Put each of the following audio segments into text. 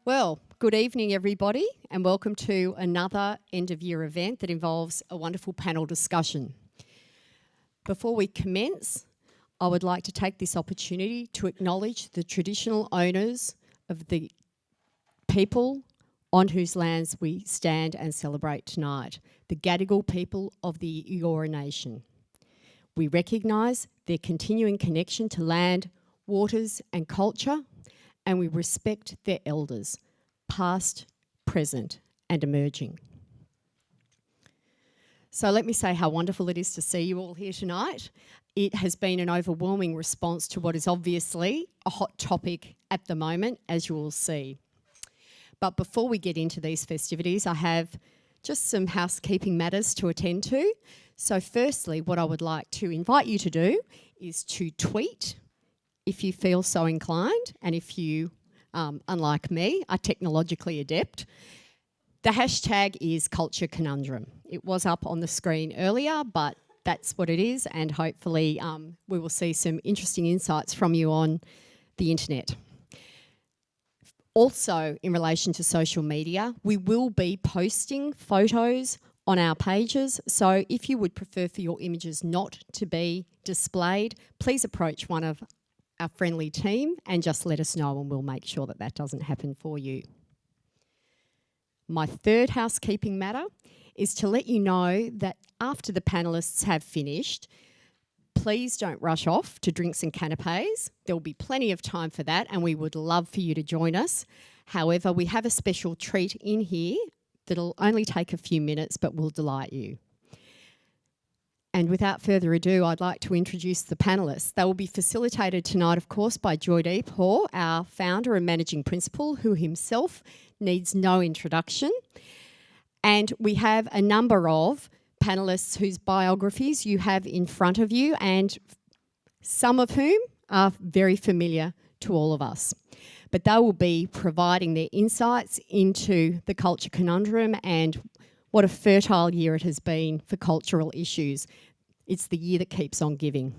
Well, good evening everybody and welcome to another end of year event that involves a wonderful panel discussion. Before we commence, I would like to take this opportunity to acknowledge the traditional owners of the people on whose lands we stand and celebrate tonight, the Gadigal people of the Eora Nation. We recognise their continuing connection to land, waters and culture, and we respect their elders, past, present and emerging. So let me say how wonderful it is to see you all here tonight. It has been an overwhelming response to what is obviously a hot topic at the moment, as you will see. But before we get into these festivities, I have just some housekeeping matters to attend to. So firstly, what I would like to invite you to do is to tweet if you feel so inclined, and if you, unlike me, are technologically adept. The hashtag is Culture Conundrum. It was up on the screen earlier, but that's what it is, and hopefully we will see some interesting insights from you on the internet. Also, in relation to social media, we will be posting photos on our pages, so if you would prefer for your images not to be displayed, please approach one of our friendly team and just let us know and we'll make sure that that doesn't happen for you. My third housekeeping matter is to let you know that after the panellists have finished, please don't rush off to drinks and canapes. There will be plenty of time for that and we would love for you to join us. However, we have a special treat in here that'll only take a few minutes but will delight you. And without further ado, I'd like to introduce the panellists. They will be facilitated tonight, of course, by Joydeep, our founder and managing principal, who himself needs no introduction. And we have a number of panellists whose biographies you have in front of you, and some of whom are very familiar to all of us. But they will be providing their insights into the culture conundrum and what a fertile year it has been for cultural issues. It's the year that keeps on giving.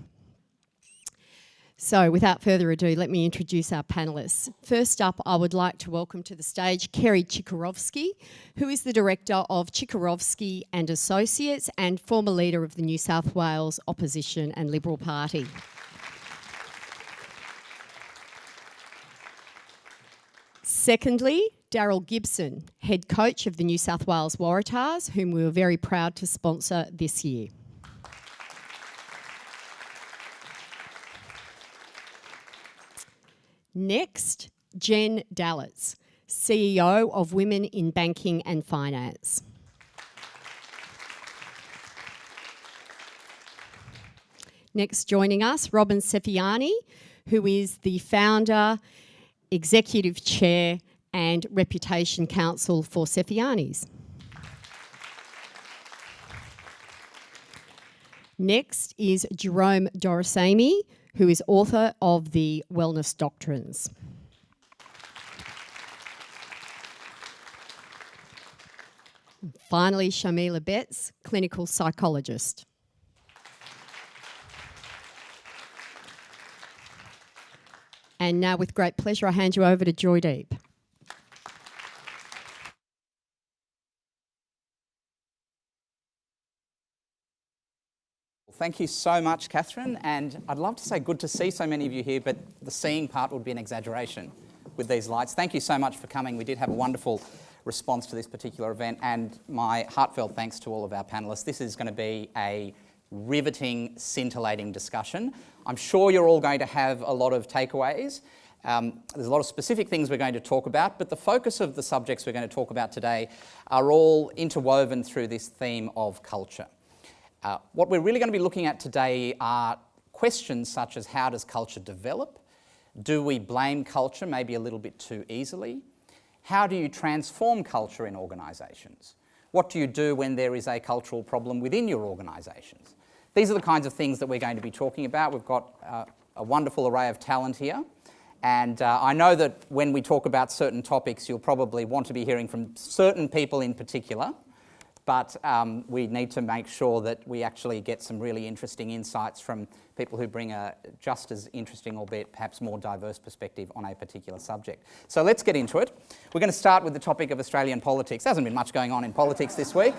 So without further ado, let me introduce our panellists. First up, I would like to welcome to the stage Kerry Chikarovski, who is the Director of Chikarovski and Associates and former leader of the New South Wales Opposition and Liberal Party. Secondly, Daryl Gibson, head coach of the New South Wales Waratahs, whom we were very proud to sponsor this year. Next, Jen Dalitz, CEO of Women in Banking and Finance. Next, joining us, Robyn Sefiani, who is the founder, Executive Chair and Reputation Counsel for Sefiani's. Next is Jerome Doraisamy, who is author of the Wellness Doctrines. Finally, Sharmila Betts, clinical psychologist. And now, with great pleasure, I hand you over to Joydeep. Thank you so much, Catherine, and I'd love to say good to see so many of you here, but the seeing part would be an exaggeration with these lights. Thank you so much for coming. We did have a wonderful response to this particular event, and my heartfelt thanks to all of our panellists. This is going to be a riveting, scintillating discussion. I'm sure you're all going to have a lot of takeaways. There's a lot of specific things we're going to talk about, but the focus of the subjects we're going to talk about today are all interwoven through this theme of culture. What we're really going to be looking at today are questions such as how does culture develop? Do we blame culture maybe a little bit too easily? How do you transform culture in organisations? What do you do when there is a cultural problem within your organisations? These are the kinds of things that we're going to be talking about. We've got a wonderful array of talent here. And I know that when we talk about certain topics, you'll probably want to be hearing from certain people in particular. but we need to make sure that we actually get some really interesting insights from people who bring a just as interesting, albeit perhaps more diverse perspective on a particular subject. So let's get into it. We're going to start with the topic of Australian politics. There hasn't been much going on in politics this week,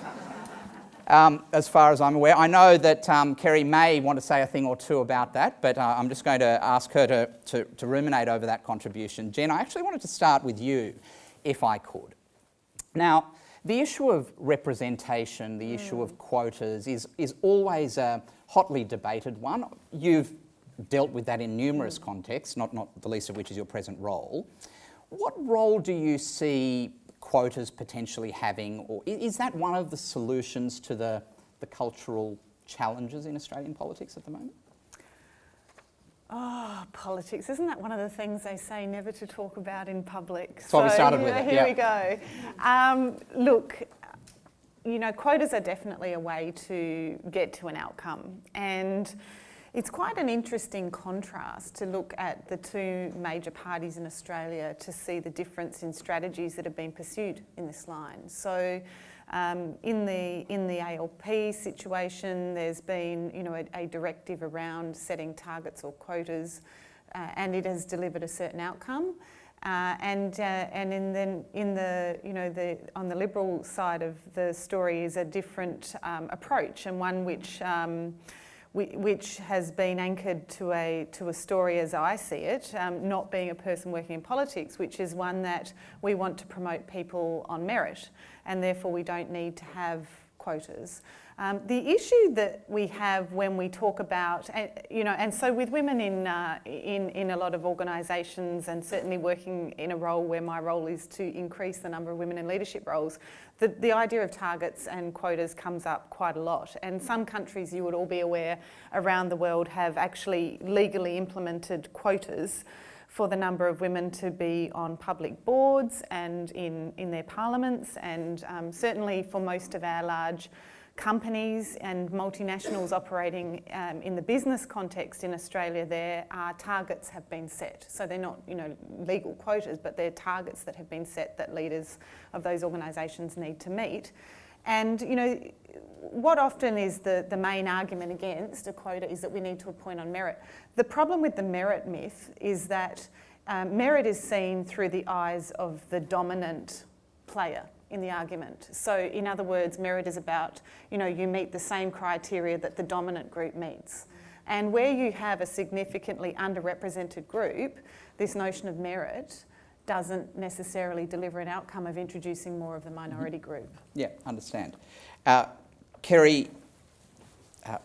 as far as I'm aware. I know that Kerry may want to say a thing or two about that, but I'm just going to ask her to ruminate over that contribution. Jen, I actually wanted to start with you, if I could. Now, the issue of representation, the issue of quotas is always a hotly debated one. You've dealt with that in numerous contexts, not the least of which is your present role. What role do you see quotas potentially having, or is that one of the solutions to the cultural challenges in Australian politics at the moment? Oh, politics. Isn't that one of the things they say never to talk about in public? That's why we started with it. Here we go. Look, quotas are definitely a way to get to an outcome. And it's quite an interesting contrast to look at the two major parties in Australia to see the difference in strategies that have been pursued in this line. So in the ALP situation, there's been a directive around setting targets or quotas, and it has delivered a certain outcome. And then on the Liberal side of the story is a different approach, and one which has been anchored to a story as I see it, not being a person working in politics, which is one that we want to promote people on merit, and therefore we don't need to have quotas. The issue that we have when we talk about, and so with women in a lot of organisations, and certainly working in a role where my role is to increase the number of women in leadership roles, the idea of targets and quotas comes up quite a lot. And some countries, you would all be aware, around the world have actually legally implemented quotas for the number of women to be on public boards and in their parliaments, and certainly for most of our large companies and multinationals operating in the business context in Australia, their targets have been set. So they're not, legal quotas, but they're targets that have been set that leaders of those organisations need to meet. And, what often is the main argument against a quota is that we need to appoint on merit. The problem with the merit myth is that merit is seen through the eyes of the dominant player in the argument. So in other words, merit is about, you meet the same criteria that the dominant group meets. And where you have a significantly underrepresented group, this notion of merit doesn't necessarily deliver an outcome of introducing more of the minority group. Yeah, understand. Kerry,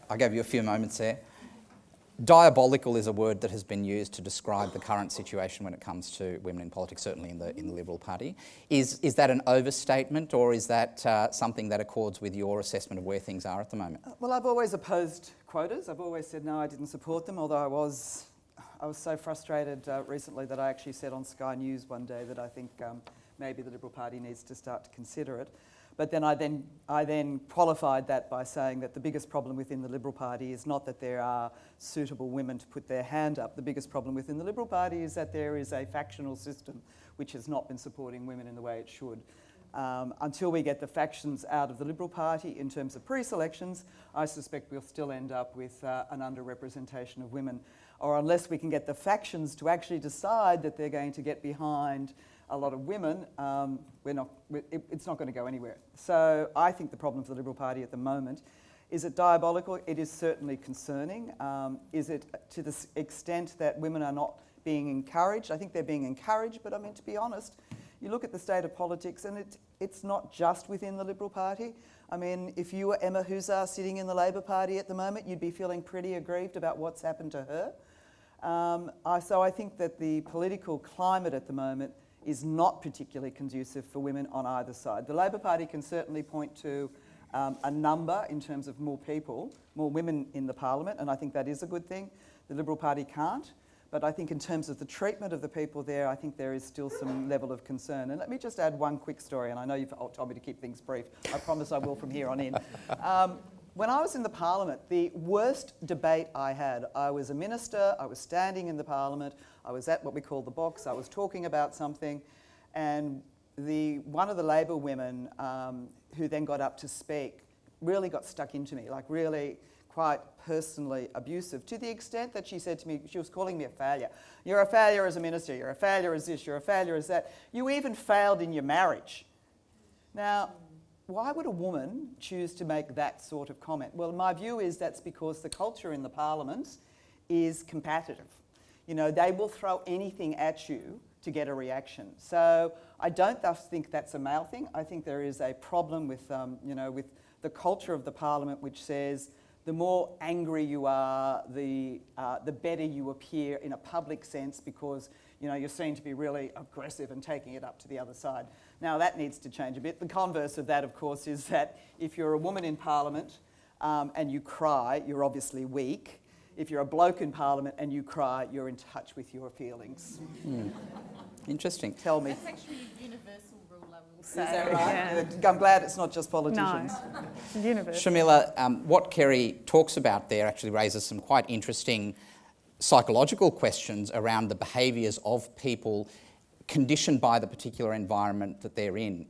I gave you a few moments there. Diabolical is a word that has been used to describe the current situation when it comes to women in politics, certainly in the Liberal Party. Is that an overstatement, or is that something that accords with your assessment of where things are at the moment? Well, I've always opposed quotas. I've always said no, I didn't support them, although I was so frustrated recently that I actually said on Sky News one day that I think maybe the Liberal Party needs to start to consider it. But then I then qualified that by saying that the biggest problem within the Liberal Party is not that there are suitable women to put their hand up. The biggest problem within the Liberal Party is that there is a factional system which has not been supporting women in the way it should. Until we get the factions out of the Liberal Party in terms of pre-selections, I suspect we'll still end up with an underrepresentation of women. Or unless we can get the factions to actually decide that they're going to get behind a lot of women, it's not going to go anywhere. So I think the problem for the Liberal Party at the moment, is it diabolical? It is certainly concerning. Is it to the extent that women are not being encouraged? I think they're being encouraged, but I mean, to be honest, you look at the state of politics and it's not just within the Liberal Party. I mean, if you were Emma Huzar sitting in the Labor Party at the moment, you'd be feeling pretty aggrieved about what's happened to her. So I think that the political climate at the moment is not particularly conducive for women on either side. The Labor Party can certainly point to a number in terms of more women in the Parliament, and I think that is a good thing. The Liberal Party can't, but I think in terms of the treatment of the people there, I think there is still some level of concern. And let me just add one quick story, and I know you've told me to keep things brief. I promise I will from here on in. When I was in the Parliament, the worst debate I had, I was a minister, I was standing in the Parliament, I was at what we call the box, I was talking about something, and one of the Labor women who then got up to speak really got stuck into me, like really quite personally abusive, to the extent that she said to me, she was calling me a failure. You're a failure as a minister, you're a failure as this, you're a failure as that. You even failed in your marriage. Now, why would a woman choose to make that sort of comment? Well, my view is that's because the culture in the parliament is competitive. You know, they will throw anything at you to get a reaction. So I don't thus think that's a male thing. I think there is a problem with, with the culture of the parliament, which says the more angry you are, the better you appear in a public sense, because you're seen to be really aggressive and taking it up to the other side. Now that needs to change a bit. The converse of that, of course, is that if you're a woman in parliament and you cry, you're obviously weak. If you're a bloke in parliament and you cry, you're in touch with your feelings. Interesting. Tell me. That's actually a universal rule, I will say. Is that right? Yeah. I'm glad it's not just politicians. No, universal. Sharmila, what Kerry talks about there actually raises some quite interesting psychological questions around the behaviours of people conditioned by the particular environment that they're in.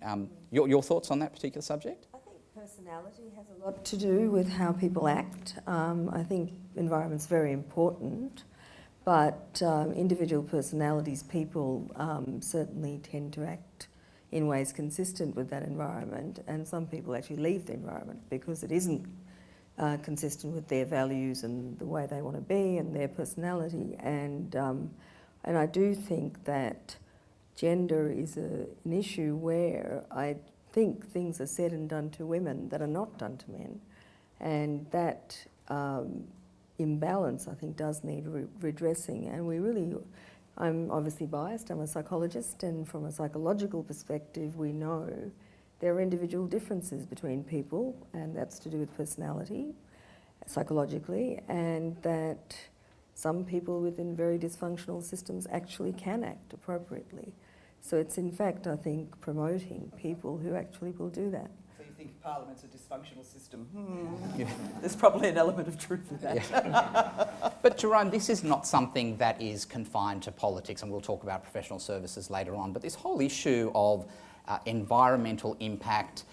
Your thoughts on that particular subject? I think personality has a lot to do with how people act. I think environment's very important, but individual personalities, people certainly tend to act in ways consistent with that environment, and some people actually leave the environment because it isn't consistent with their values and the way they want to be and their personality. And I do think that gender is an issue where I think things are said and done to women that are not done to men, and that imbalance, I think, does need redressing. And I'm obviously biased, I'm a psychologist, and from a psychological perspective we know there are individual differences between people, and that's to do with personality, psychologically, and that some people within very dysfunctional systems actually can act appropriately. So it's in fact, I think, promoting people who actually will do that. So you think Parliament's a dysfunctional system? There's probably an element of truth in that. Yeah. But Jerome, this is not something that is confined to politics, and we'll talk about professional services later on, but this whole issue of environmental impact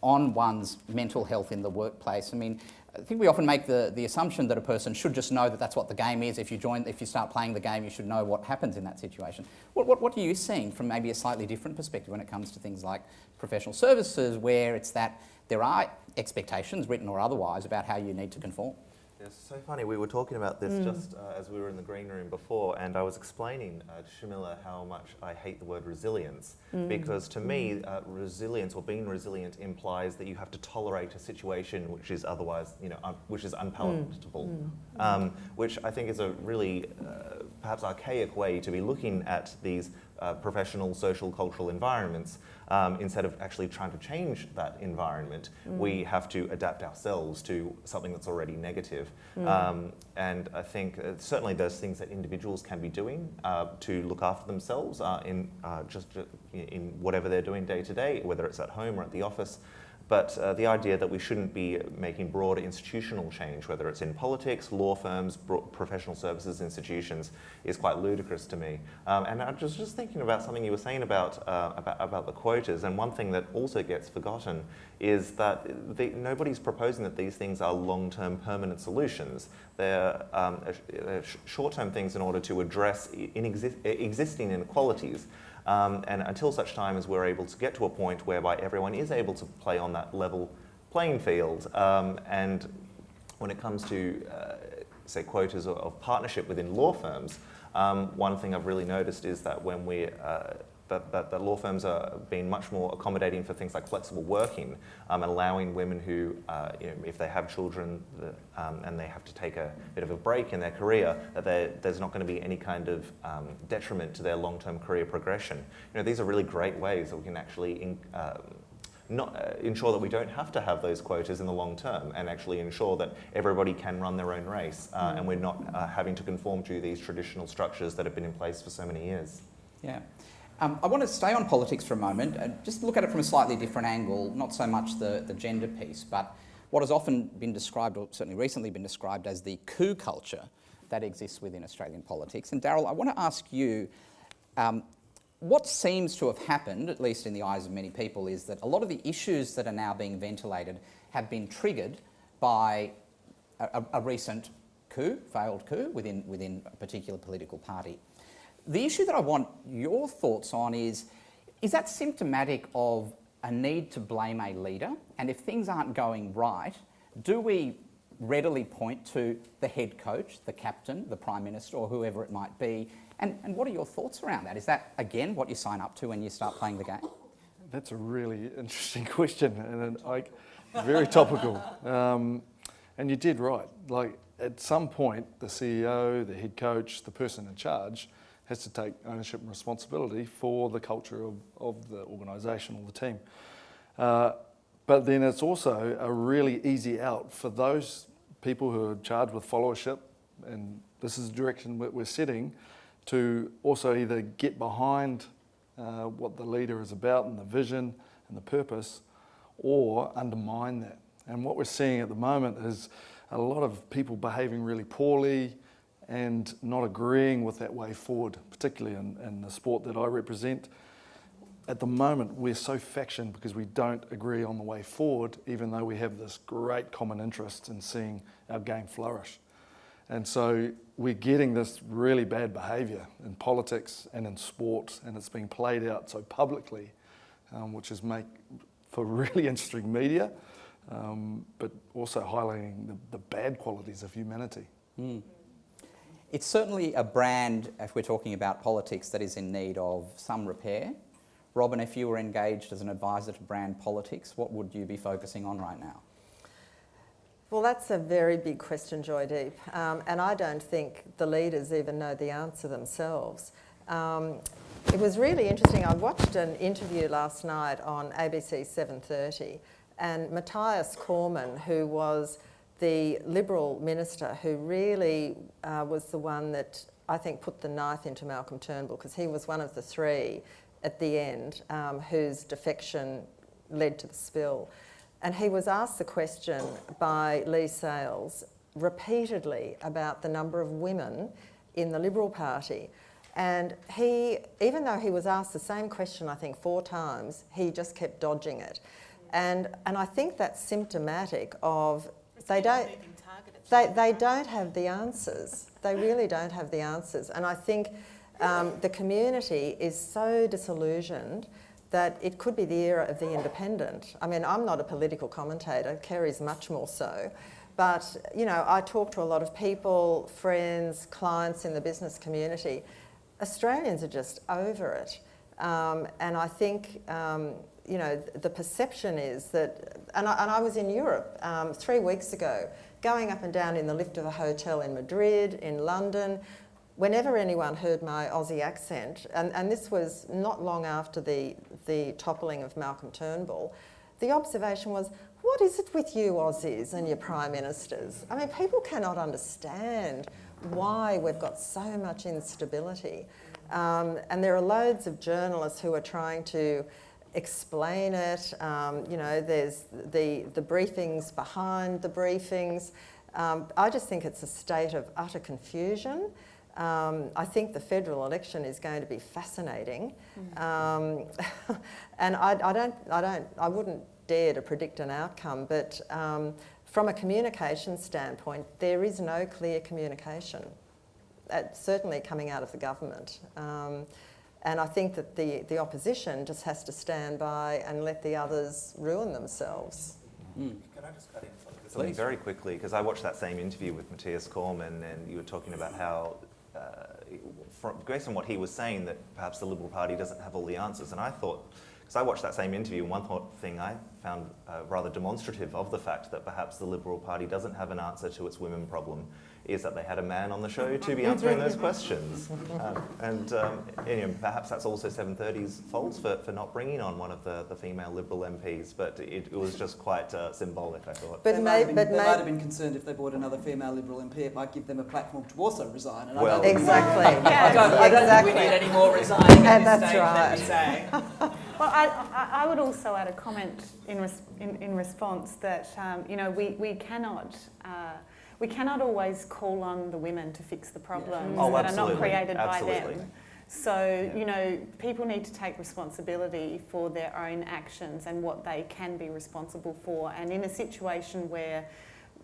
on one's mental health in the workplace. I mean, I think we often make the assumption that a person should just know that that's what the game is. If you start playing the game, you should know what happens in that situation. What are you seeing from maybe a slightly different perspective when it comes to things like professional services, where it's that there are expectations, written or otherwise, about how you need to conform? It's so funny, we were talking about this just as we were in the green room before, and I was explaining to Sharmila how much I hate the word resilience, because to me, resilience or being resilient implies that you have to tolerate a situation which is otherwise, which is unpalatable, which I think is a really perhaps archaic way to be looking at these professional, social, cultural environments. Instead of actually trying to change that environment, we have to adapt ourselves to something that's already negative. And I think certainly there's things that individuals can be doing to look after themselves in whatever they're doing day to day, whether it's at home or at the office. But the idea that we shouldn't be making broader institutional change, whether it's in politics, law firms, professional services institutions, is quite ludicrous to me. And I was just thinking about something you were saying about the quotas, and one thing that also gets forgotten is that nobody's proposing that these things are long-term permanent solutions. They're short-term things in order to address existing inequalities. And until such time as we're able to get to a point whereby everyone is able to play on that level playing field, and when it comes to, say, quotas of partnership within law firms, one thing I've really noticed is that when that law firms are being much more accommodating for things like flexible working, allowing women who, if they have children and they have to take a bit of a break in their career, that there's not going to be any kind of detriment to their long-term career progression. These are really great ways that we can actually ensure that we don't have to have those quotas in the long term, and actually ensure that everybody can run their own race, and we're not having to conform to these traditional structures that have been in place for so many years. Yeah. I want to stay on politics for a moment, just look at it from a slightly different angle, not so much the gender piece, but what has often been described, or certainly recently been described, as the coup culture that exists within Australian politics. And Daryl, I want to ask you, what seems to have happened, at least in the eyes of many people, is that a lot of the issues that are now being ventilated have been triggered by a recent coup, failed coup within a particular political party. The issue that I want your thoughts on is that symptomatic of a need to blame a leader? And if things aren't going right, do we readily point to the head coach, the captain, the Prime Minister, or whoever it might be? And what are your thoughts around that? Is that, again, what you sign up to when you start playing the game? That's a really interesting question, and very topical. And you did right. Like, at some point, the CEO, the head coach, the person in charge has to take ownership and responsibility for the culture of the organisation or the team. But then it's also a really easy out for those people who are charged with followership, and this is the direction that we're setting, to also either get behind what the leader is about and the vision and the purpose, or undermine that. And what we're seeing at the moment is a lot of people behaving really poorly and not agreeing with that way forward, particularly in the sport that I represent. At the moment, we're so factioned because we don't agree on the way forward, even though we have this great common interest in seeing our game flourish. And so we're getting this really bad behaviour in politics and in sport, and it's being played out so publicly, which is make for really interesting media, but also highlighting the bad qualities of humanity. Mm. It's certainly a brand, if we're talking about politics, that is in need of some repair. Robyn, if you were engaged as an advisor to brand politics, what would you be focusing on right now? Well, that's a very big question, Joydeep, and I don't think the leaders even know the answer themselves. It was really interesting. I watched an interview last night on ABC 7:30, and Matthias Cormann, who was the Liberal minister who really was the one that I think put the knife into Malcolm Turnbull, because he was one of the three at the end whose defection led to the spill. And he was asked the question by Lee Sales repeatedly about the number of women in the Liberal Party. And he, even though he was asked the same question, I think 4 times, he just kept dodging it. And I think that's symptomatic of they don't have the answers. They really don't have the answers. And I think the community is so disillusioned that it could be the era of the independent. I mean, I'm not a political commentator, Kerry's much more so, but you know, I talk to a lot of people, friends, clients in the business community. Australians are just over it. And I think, you know, the perception is that, and I was in Europe 3 weeks ago, going up and down in the lift of a hotel in Madrid, in London. Whenever anyone heard my Aussie accent, and this was not long after the toppling of Malcolm Turnbull, the observation was, what is it with you Aussies and your prime ministers? I mean, people cannot understand why we've got so much instability. And there are loads of journalists who are trying to explain it. You know, there's the briefings behind the briefings. I just think it's a state of utter confusion. I think the federal election is going to be fascinating, and I wouldn't dare to predict an outcome. But from a communication standpoint, there is no clear communication, certainly coming out of the government. And I think that the opposition just has to stand by and let the others ruin themselves. Can I just cut in something very quickly? Because I watched that same interview with Matthias Cormann, and you were talking about how, based on what he was saying, that perhaps the Liberal Party doesn't have all the answers. And I thought, because I watched that same interview, and one thing I found rather demonstrative of the fact that perhaps the Liberal Party doesn't have an answer to its women problem is that they had a man on the show to be answering those questions. And you know, perhaps that's also 7:30's fault for not bringing on one of the female Liberal MPs, but it was just quite symbolic, I thought. But they might have been concerned if they brought another female Liberal MP, it might give them a platform to also resign. And well, exactly. I don't think we need any more resigning at this stage, let me say. Well, I would also add a comment in response that you know, we cannot always call on the women to fix the problems that are not created by them. So, you know, people need to take responsibility for their own actions and what they can be responsible for. And in a situation where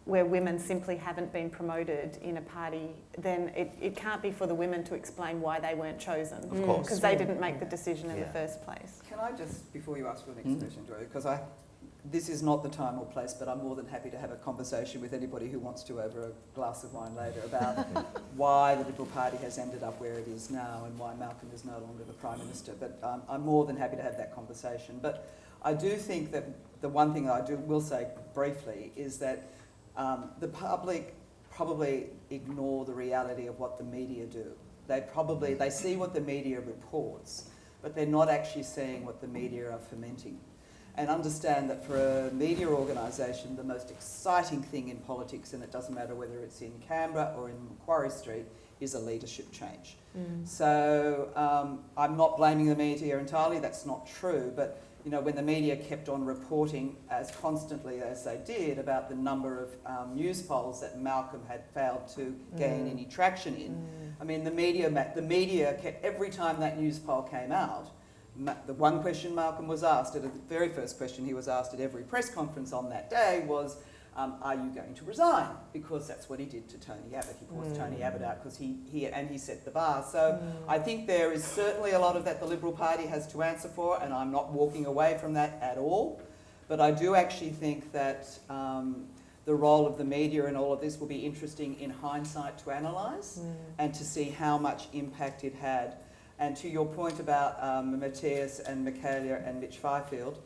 women simply haven't been promoted in a party, then it can't be for the women to explain why they weren't chosen. Of course. Because they didn't make the decision in the first place. Can I just, before you ask your next question, Joy, because this is not the time or place, but I'm more than happy to have a conversation with anybody who wants to over a glass of wine later about why the Liberal Party has ended up where it is now and why Malcolm is no longer the Prime Minister. But I'm more than happy to have that conversation. But I do think that the one thing I will say briefly is that the public probably ignore the reality of what the media do. They see what the media reports, but they're not actually seeing what the media are fomenting. And understand that for a media organisation, the most exciting thing in politics, and it doesn't matter whether it's in Canberra or in Macquarie Street, is a leadership change. So I'm not blaming the media entirely, that's not true, but you know, when the media kept on reporting as constantly as they did about the number of news polls that Malcolm had failed to gain any traction in, I mean, the media kept, every time that news poll came out, the one question Malcolm was asked, the very first question he was asked at every press conference on that day was, are you going to resign? Because that's what he did to Tony Abbott. He forced Tony Abbott out because he set the bar. So I think there is certainly a lot of that the Liberal Party has to answer for, and I'm not walking away from that at all. But I do actually think that the role of the media in all of this will be interesting in hindsight to analyse and to see how much impact it had. And to your point about Matthias and Michaela and Mitch Fifield,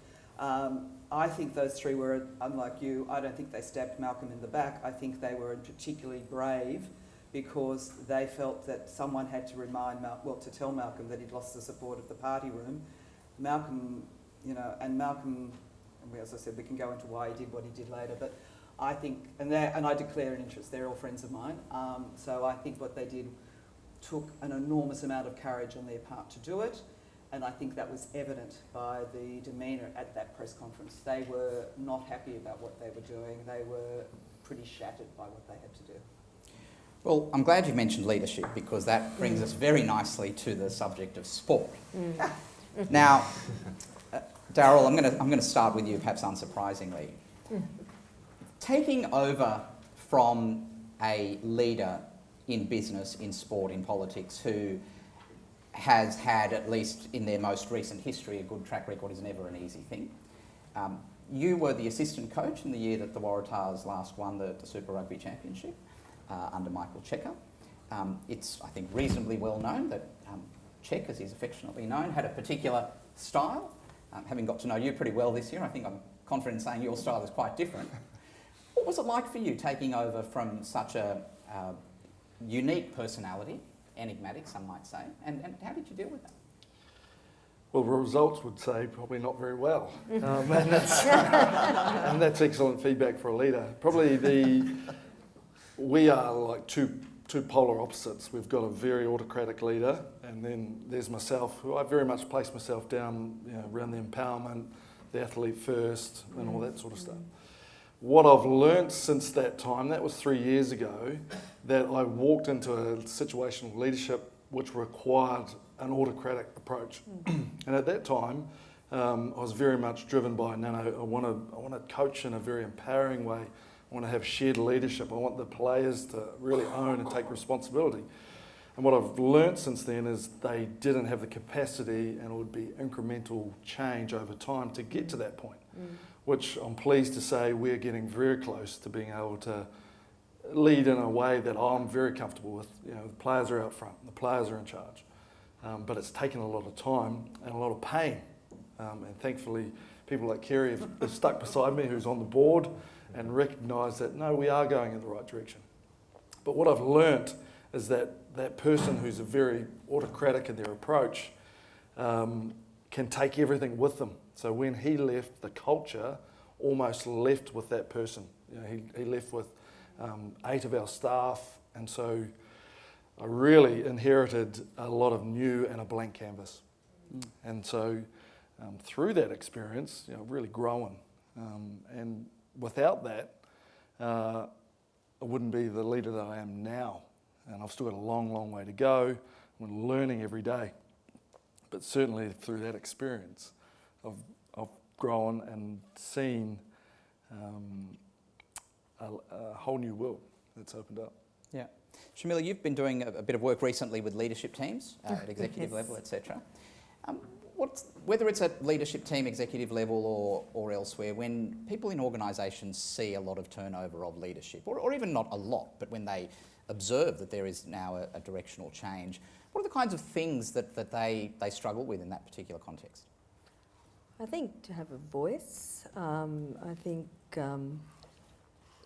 I think those three were, unlike you, I don't think they stabbed Malcolm in the back. I think they were particularly brave because they felt that someone had to to tell Malcolm that he'd lost the support of the party room. Malcolm, you know, and as I said, we can go into why he did what he did later, but I think, and I declare an interest, they're all friends of mine, so I think what they did took an enormous amount of courage on their part to do it, and I think that was evident by the demeanour at that press conference. They were not happy about what they were doing. They were pretty shattered by what they had to do. Well, I'm glad you mentioned leadership because that brings us very nicely to the subject of sport. Now, Daryl, I'm going to start with you, perhaps unsurprisingly. Taking over from a leader in business, in sport, in politics, who has had, at least in their most recent history, a good track record is never an easy thing. You were the assistant coach in the year that the Waratahs last won the Super Rugby Championship under Michael Cheika. It's, I think, reasonably well known that Check, as he's affectionately known, had a particular style. Having got to know you pretty well this year, I think I'm confident in saying your style is quite different. What was it like for you taking over from such a unique personality, enigmatic some might say, and how did you deal with that? Well, the results would say probably not very well, and that's excellent feedback for a leader. Probably we are like two polar opposites. We've got a very autocratic leader, and then there's myself, who I very much place myself down, you know, around the empowerment, the athlete first, and all that sort of stuff. What I've learnt since that time, that was 3 years ago, that I walked into a situation of leadership which required an autocratic approach. And at that time, I was very much driven by, I want to coach in a very empowering way. I want to have shared leadership. I want the players to really own and take responsibility. And what I've learnt since then is they didn't have the capacity, and it would be incremental change over time to get to that point. Which I'm pleased to say we're getting very close to being able to lead in a way that I'm very comfortable with. You know, the players are out front, the players are in charge. But it's taken a lot of time and a lot of pain. And thankfully, people like Kerry have stuck beside me, who's on the board, and recognise that, no, we are going in the right direction. But what I've learnt is that person who's very autocratic in their approach can take everything with them. So when he left, the culture almost left with that person. You know, he left with 8 of our staff, and so I really inherited a lot of new and a blank canvas. And so through that experience, you know, really growing. And without that, I wouldn't be the leader that I am now. And I've still got a long, long way to go. We're learning every day. But certainly through that experience, I've grown and seen a whole new world that's opened up. Yeah. Sharmila, you've been doing a bit of work recently with leadership teams at executive level, etc. Whether it's at leadership team, executive level or elsewhere, when people in organisations see a lot of turnover of leadership, or even not a lot, but when they observe that there is now a directional change, what are the kinds of things that they struggle with in that particular context? I think to have a voice, I think,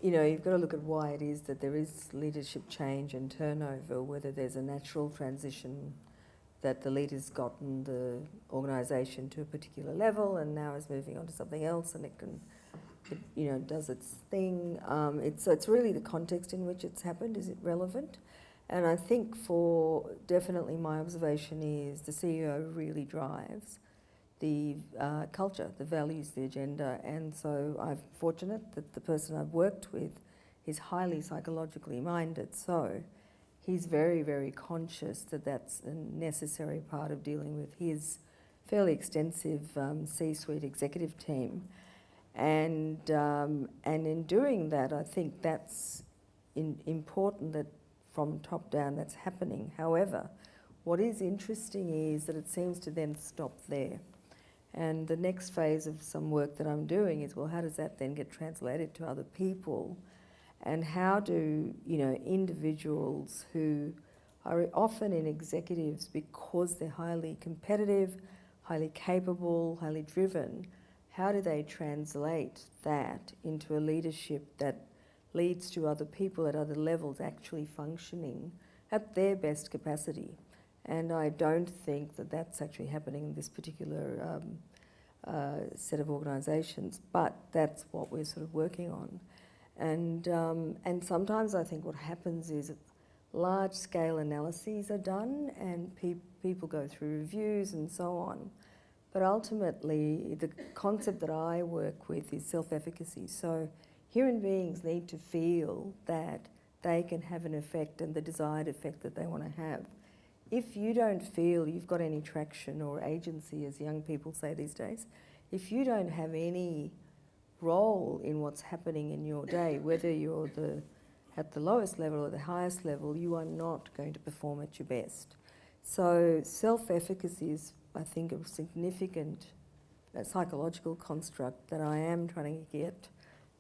you've got to look at why it is that there is leadership change and turnover, whether there's a natural transition that the leader's gotten the organisation to a particular level and now is moving on to something else and it does its thing. So it's really the context in which it's happened. Is it relevant? And I think definitely my observation is the CEO really drives the culture, the values, the agenda. And so I'm fortunate that the person I've worked with is highly psychologically minded. So he's very, very conscious that that's a necessary part of dealing with his fairly extensive C-suite executive team. And in doing that, I think that's important that from top down that's happening. However, what is interesting is that it seems to then stop there. And the next phase of some work that I'm doing is, well, how does that then get translated to other people? And how do, individuals who are often in executives because they're highly competitive, highly capable, highly driven, how do they translate that into a leadership that leads to other people at other levels actually functioning at their best capacity? And I don't think that that's actually happening in this particular set of organisations, but that's what we're sort of working on. And sometimes I think what happens is large-scale analyses are done and people go through reviews and so on. But ultimately, the concept that I work with is self-efficacy. So human beings need to feel that they can have an effect and the desired effect that they want to have. If you don't feel you've got any traction or agency, as young people say these days, if you don't have any role in what's happening in your day, whether you're at the lowest level or the highest level, you are not going to perform at your best. So self-efficacy is, I think, a significant psychological construct that I am trying to get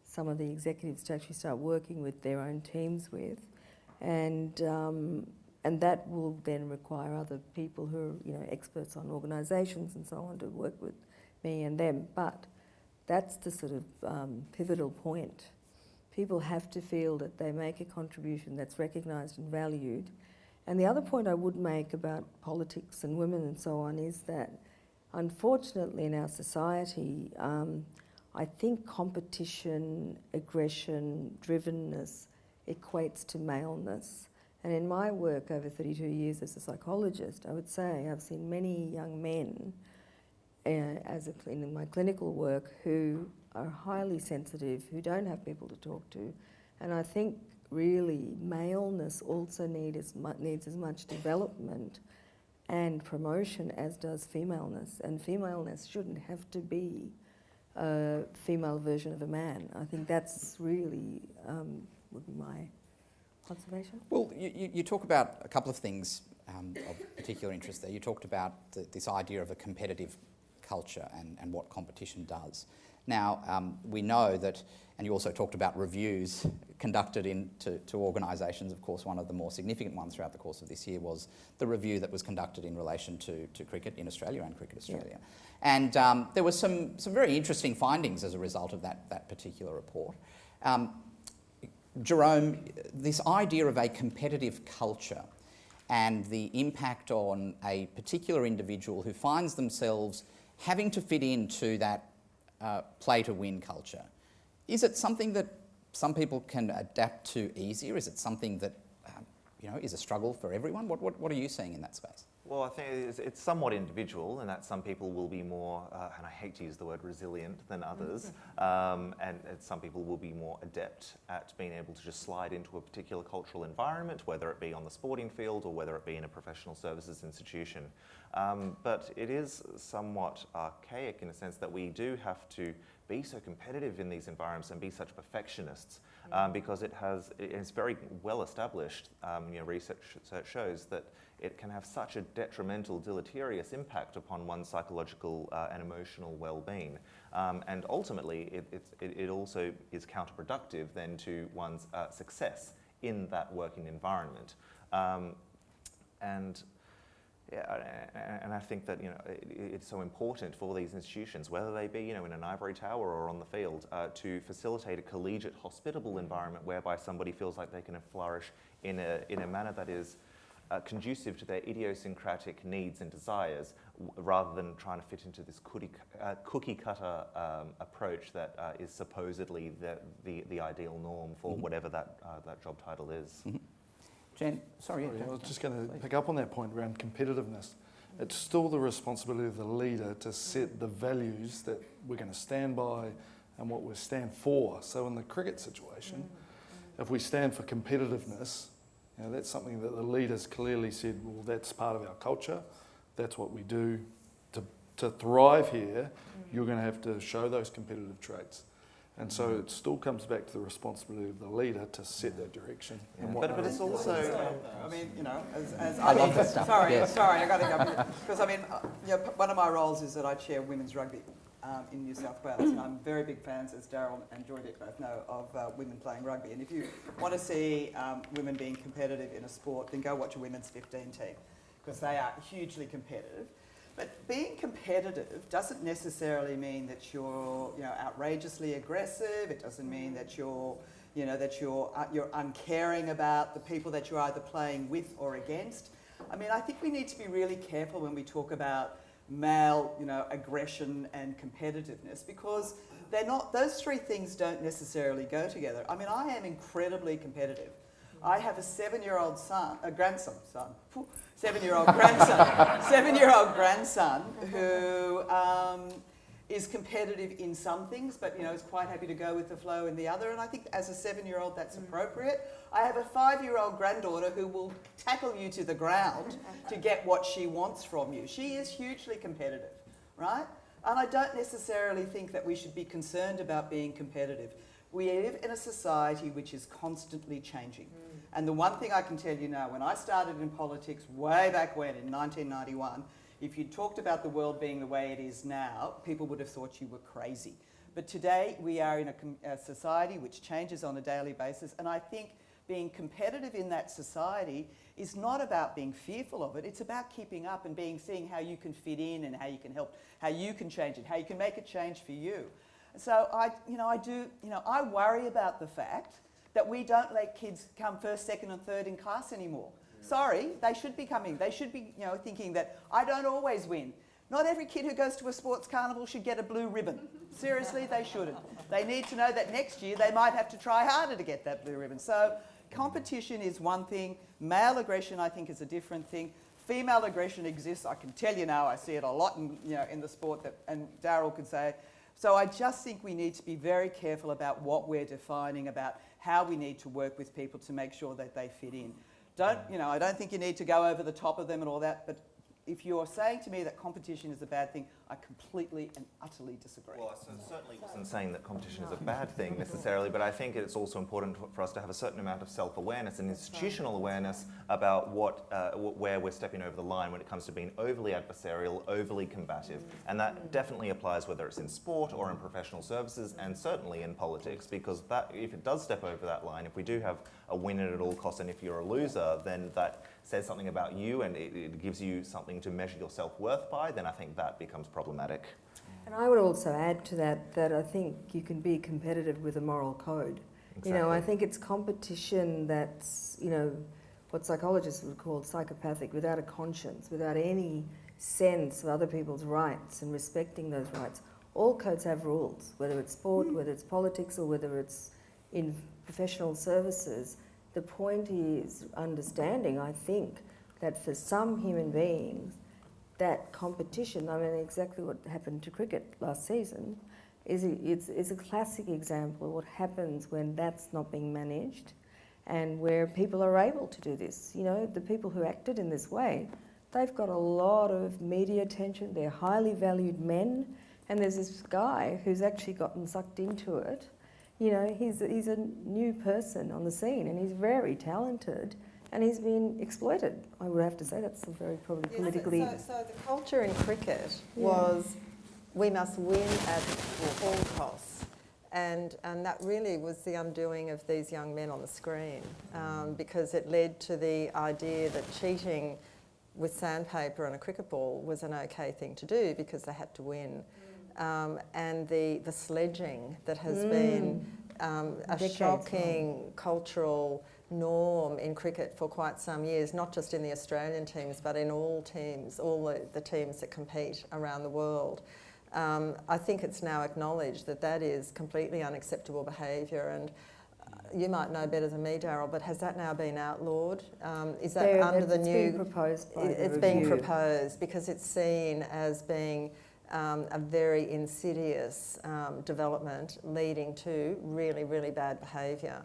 some of the executives to actually start working with their own teams with. And that will then require other people who are, experts on organisations and so on to work with me and them. But that's the sort of pivotal point. People have to feel that they make a contribution that's recognised and valued. And the other point I would make about politics and women and so on is that, unfortunately, in our society, I think competition, aggression, drivenness equates to maleness. And in my work over 32 years as a psychologist, I would say I've seen many young men in my clinical work who are highly sensitive, who don't have people to talk to. And I think really maleness also needs as much development and promotion as does femaleness. And femaleness shouldn't have to be a female version of a man. I think that's really would be my observation. Well, you talk about a couple of things of particular interest there. You talked about this idea of a competitive culture and what competition does. Now, we know that, and you also talked about reviews conducted into organisations. Of course, one of the more significant ones throughout the course of this year was the review that was conducted in relation to cricket in Australia and Cricket Australia. Yeah. And there were some very interesting findings as a result of that particular report. Jerome, this idea of a competitive culture and the impact on a particular individual who finds themselves having to fit into that play to win culture, is it something that some people can adapt to easier? Is it something that is a struggle for everyone? What are you seeing in that space? Well, I think it's somewhat individual, and that some people will be more, and I hate to use the word resilient, than others, and some people will be more adept at being able to just slide into a particular cultural environment, whether it be on the sporting field or whether it be in a professional services institution. But it is somewhat archaic in the sense that we do have to be so competitive in these environments and be such perfectionists, because it's very well established. Research shows that it can have such a detrimental, deleterious impact upon one's psychological and emotional well-being. And ultimately, it also is counterproductive then to one's success in that working environment. And I think that it's so important for these institutions, whether they be in an ivory tower or on the field, to facilitate a collegiate, hospitable environment whereby somebody feels like they can flourish in a manner that is conducive to their idiosyncratic needs and desires, rather than trying to fit into this cookie cutter approach that is supposedly the ideal norm for whatever that job title is. Jen, sorry. I was just going to pick up on that point around competitiveness. It's still the responsibility of the leader to set the values that we're going to stand by and what we stand for. So in the cricket situation, if we stand for competitiveness, that's something that the leaders clearly said, well, that's part of our culture. That's what we do. To thrive here, you're going to have to show those competitive traits. And so it still comes back to the responsibility of the leader to set that direction. Yeah. But it's also... I mean, as I love this stuff. Sorry, yes. I got to go. Because, one of my roles is that I chair women's rugby in New South Wales. And I'm very big fans, as Daryl and Joydeep both know, of women playing rugby. And if you want to see women being competitive in a sport, then go watch a women's 15 team, because they are hugely competitive. But being competitive doesn't necessarily mean that you're, outrageously aggressive. It doesn't mean that you're uncaring about the people that you're either playing with or against. I mean, I think we need to be really careful when we talk about male, aggression and competitiveness, because they're not. Those three things don't necessarily go together. I mean, I am incredibly competitive. I have a 7-year-old grandson who is competitive in some things, but is quite happy to go with the flow in the other. And I think as a 7-year-old, that's appropriate. I have a 5-year-old granddaughter who will tackle you to the ground to get what she wants from you. She is hugely competitive, right? And I don't necessarily think that we should be concerned about being competitive. We live in a society which is constantly changing. And the one thing I can tell you now, when I started in politics way back when, in 1991, if you talked about the world being the way it is now, people would have thought you were crazy. But today we are in a society which changes on a daily basis, and I think being competitive in that society is not about being fearful of it. It's about keeping up and seeing how you can fit in and how you can help, how you can change it, how you can make it change for you. So I worry about the fact that we don't let kids come first, second and third in class anymore. Sorry, they should be coming. They should be, thinking that I don't always win. Not every kid who goes to a sports carnival should get a blue ribbon. Seriously, they shouldn't. They need to know that next year they might have to try harder to get that blue ribbon. So competition is one thing. Male aggression, I think, is a different thing. Female aggression exists. I can tell you now, I see it a lot in the sport, and Daryl could say. So I just think we need to be very careful about what we're defining, about how we need to work with people to make sure that they fit in. I don't think you need to go over the top of them and all that, but if you're saying to me that competition is a bad thing, I completely and utterly disagree. Well, I certainly wasn't saying that competition is a bad thing necessarily, but I think it's also important for us to have a certain amount of self-awareness and institutional awareness about where we're stepping over the line when it comes to being overly adversarial, overly combative. And that definitely applies whether it's in sport or in professional services, and certainly in politics, because that, if it does step over that line, if we do have a win at all costs, and if you're a loser, then that says something about you and it gives you something to measure your self-worth by, then I think that becomes problematic. And I would also add to that I think you can be competitive with a moral code. Exactly. I think it's competition that's, what psychologists would call psychopathic, without a conscience, without any sense of other people's rights and respecting those rights. All codes have rules, whether it's sport, whether it's politics, or whether it's in professional services. The point is understanding, I think, that for some human beings, that competition, I mean, exactly what happened to cricket last season, is a classic example of what happens when that's not being managed and where people are able to do this. You know, the people who acted in this way, they've got a lot of media attention, they're highly valued men, and there's this guy who's actually gotten sucked into it. You know, he's a new person on the scene and he's very talented and he's been exploited. I would have to say that's a very probably politically... So the culture in cricket was we must win at all costs. And that really was the undoing of these young men on the screen, because it led to the idea that cheating with sandpaper on a cricket ball was an okay thing to do because they had to win. And the sledging that has been a shocking cultural norm in cricket for quite some years, not just in the Australian teams, but in all teams, all the teams that compete around the world. I think it's now acknowledged that that is completely unacceptable behaviour, and you might know better than me, Daryl, but has that now been outlawed? Is that under the new... It's being proposed by the It's being proposed because it's seen as being a very insidious development leading to really, really bad behaviour,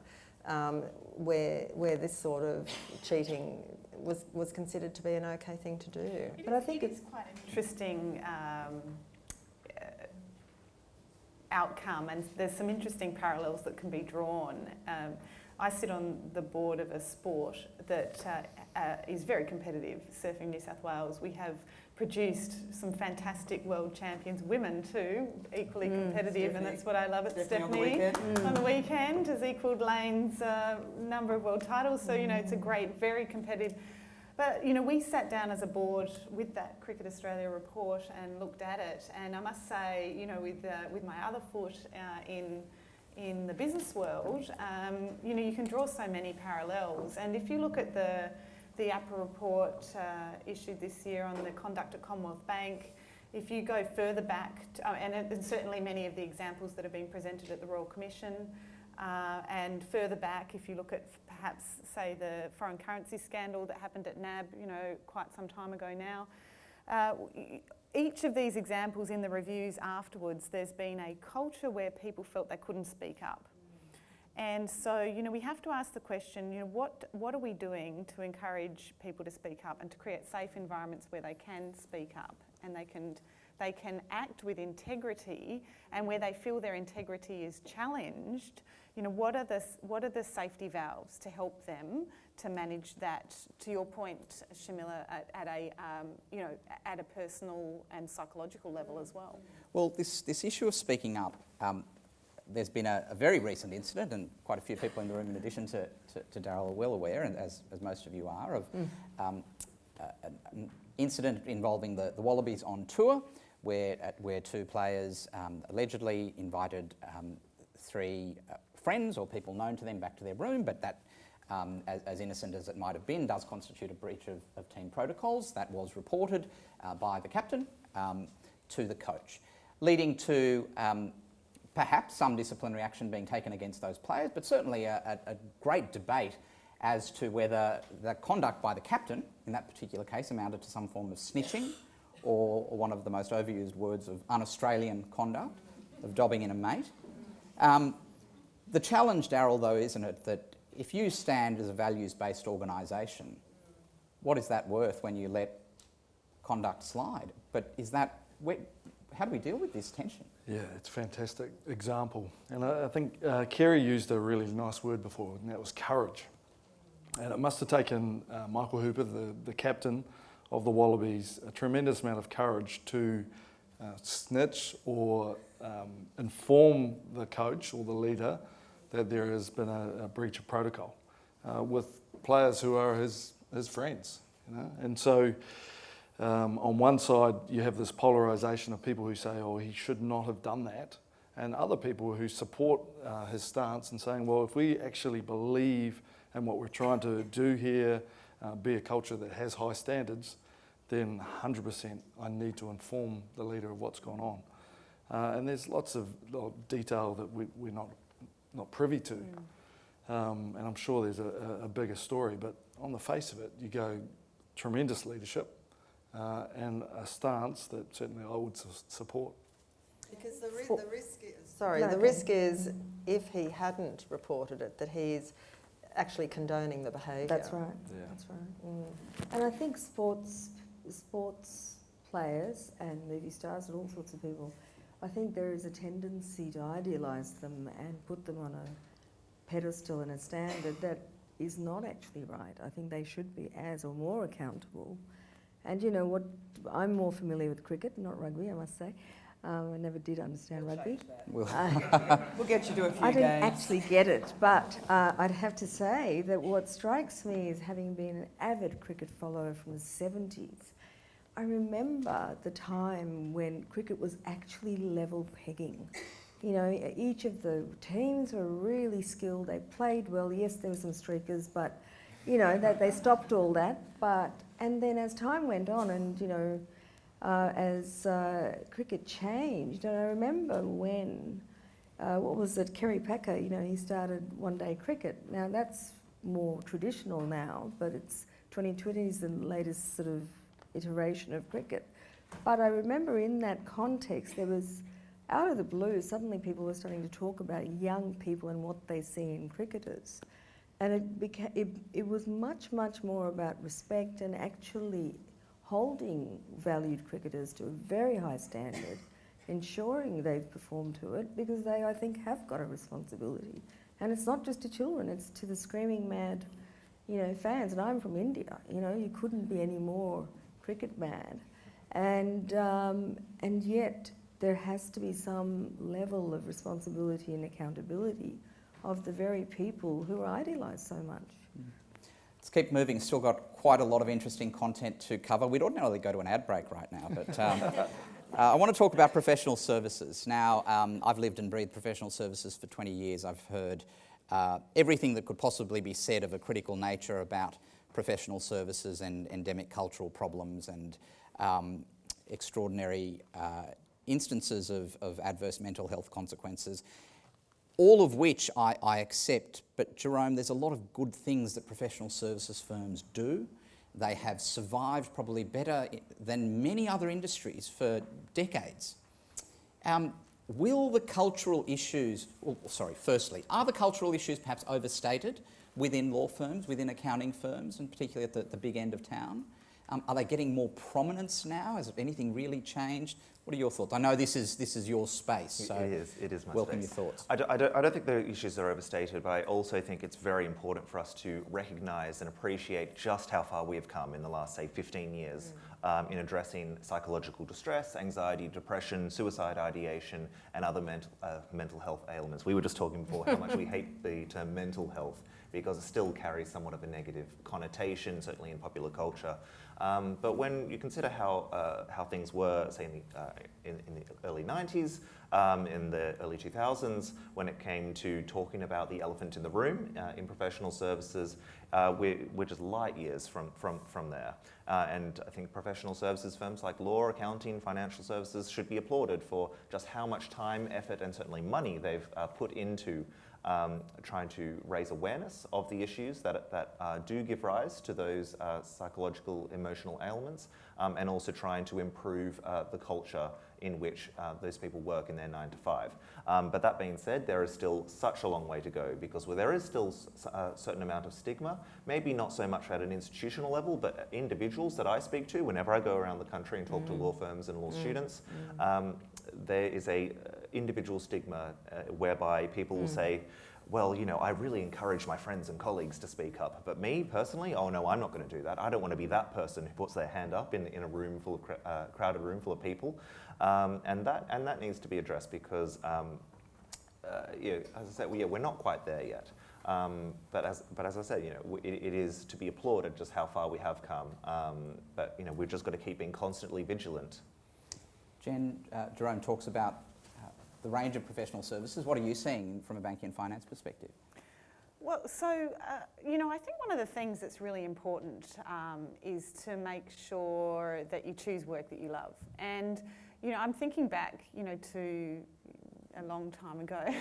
where this sort of cheating was considered to be an okay thing to do. But I think it's quite an interesting outcome, and there's some interesting parallels that can be drawn. I sit on the board of a sport that is very competitive, Surfing New South Wales. We have produced some fantastic world champions, women too, equally competitive, Stephanie. and that's what I love at Stephanie. On the weekend. On the weekend has equaled Lane's number of world titles, so you know it's a great, very competitive. But you know, we sat down as a board with that Cricket Australia report and looked at it, and I must say, you know, with my other foot in the business world, you know, you can draw so many parallels. And if you look at the APRA report issued this year on the conduct at Commonwealth Bank, if you go further back, and certainly many of the examples that have been presented at the Royal Commission, and further back, if you look at perhaps, say, the foreign currency scandal that happened at NAB, you know, quite some time ago now, each of these examples in the reviews afterwards, there's been a culture where people felt they couldn't speak up. And so, you know, we have to ask the question, you know, what are we doing to encourage people to speak up and to create safe environments where they can speak up and they can act with integrity, and where they feel their integrity is challenged, you know, what are the safety valves to help them to manage that, to your point, Sharmila, at a personal and psychological level as well? Well, this issue of speaking up, there's been a very recent incident, and quite a few people in the room, in addition to Daryl, are well aware, and as most of you are, of an incident involving the Wallabies on tour, where two players allegedly invited three friends or people known to them back to their room, but that, as innocent as it might have been, does constitute a breach of team protocols. That was reported by the captain to the coach, leading to perhaps some disciplinary action being taken against those players, but certainly a great debate as to whether the conduct by the captain in that particular case amounted to some form of snitching, or one of the most overused words of un-Australian conduct, of dobbing in a mate. The challenge, Daryl, though, isn't it, that if you stand as a values-based organisation, what is that worth when you let conduct slide? But how do we deal with this tension? Yeah, it's a fantastic example. And I think Kerry used a really nice word before, and that was courage. And it must have taken Michael Hooper, the captain of the Wallabies, a tremendous amount of courage to snitch or inform the coach or the leader that there has been a breach of protocol with players who are his friends. You know? And so on one side you have this polarisation of people who say, oh, he should not have done that, and other people who support his stance and saying, well, if we actually believe in what we're trying to do here, be a culture that has high standards, then 100% I need to inform the leader of what's gone on. And there's lots of detail that we're not privy to. And I'm sure there's a bigger story, but on the face of it, you go tremendous leadership and a stance that certainly I would support. Because the risk is if he hadn't reported it, that he's actually condoning the behaviour. That's right. Yeah. That's right. And I think sports players and movie stars and all sorts of people, I think there is a tendency to idealise them and put them on a pedestal and a standard that is not actually right. I think they should be as or more accountable. And you know what? I'm more familiar with cricket, not rugby, I must say. I never did understand rugby. We'll get you to a few I games. didn't actually get it, but I'd have to say that what strikes me is having been an avid cricket follower from the 70s, I remember the time when cricket was actually level pegging. You know, each of the teams were really skilled, they played well. Yes, there were some streakers, but, you know, they stopped all that. And then as time went on and, you know, as cricket changed, and I remember when, what was it, Kerry Packer, you know, he started one-day cricket. Now that's more traditional now, but it's 2020 is the latest sort of iteration of cricket. But I remember in that context, there was, out of the blue, suddenly people were starting to talk about young people and what they see in cricketers. And it was much, much more about respect and actually holding valued cricketers to a very high standard, ensuring they've performed to it, because they, I think, have got a responsibility. And it's not just to children, it's to the screaming mad, you know, fans. And I'm from India, you know, you couldn't be any more cricket mad. And yet there has to be some level of responsibility and accountability of the very people who are idealised so much. Let's keep moving. Still got quite a lot of interesting content to cover. We'd ordinarily go to an ad break right now, but I want to talk about professional services. Now, I've lived and breathed professional services for 20 years. I've heard everything that could possibly be said of a critical nature about professional services and endemic cultural problems and extraordinary instances of adverse mental health consequences. All of which I accept, but Jerome, there's a lot of good things that professional services firms do. They have survived probably better than many other industries for decades. Will the cultural issues, firstly, are the cultural issues perhaps overstated within law firms, within accounting firms, and particularly at the big end of town? Are they getting more prominence now? Has anything really changed? What are your thoughts? I know this is your space, so it is my welcome space. your thoughts. I don't think the issues are overstated, but I also think it's very important for us to recognise and appreciate just how far we have come in the last, say, 15 years in addressing psychological distress, anxiety, depression, suicide ideation, and other mental health ailments. We were just talking before how much we hate the term mental health because it still carries somewhat of a negative connotation, certainly in popular culture. But when you consider how things were, say, in the early 90s, in the early 2000s, when it came to talking about the elephant in the room in professional services, we're just light years from there. And I think professional services firms like law, accounting, financial services should be applauded for just how much time, effort, and certainly money they've put into trying to raise awareness of the issues that do give rise to those psychological, emotional ailments, and also trying to improve the culture in which those people work in their 9 to 5. But that being said, there is still such a long way to go because there is still a certain amount of stigma, maybe not so much at an institutional level, but individuals that I speak to whenever I go around the country and talk to law firms and law students, there is a individual stigma whereby people will say, well, you know, I really encourage my friends and colleagues to speak up, but me personally, oh no, I'm not going to do that. I don't want to be that person who puts their hand up in a room full of crowded room full of people, and that needs to be addressed because, you know, as I said, we're not quite there yet. But as I said, you know, it is to be applauded just how far we have come. But you know, we've just got to keep being constantly vigilant. Jerome talks about the range of professional services. What are you seeing from a banking and finance perspective? Well, so, you know, I think one of the things that's really important is to make sure that you choose work that you love. And, you know, I'm thinking back, you know, to a long time ago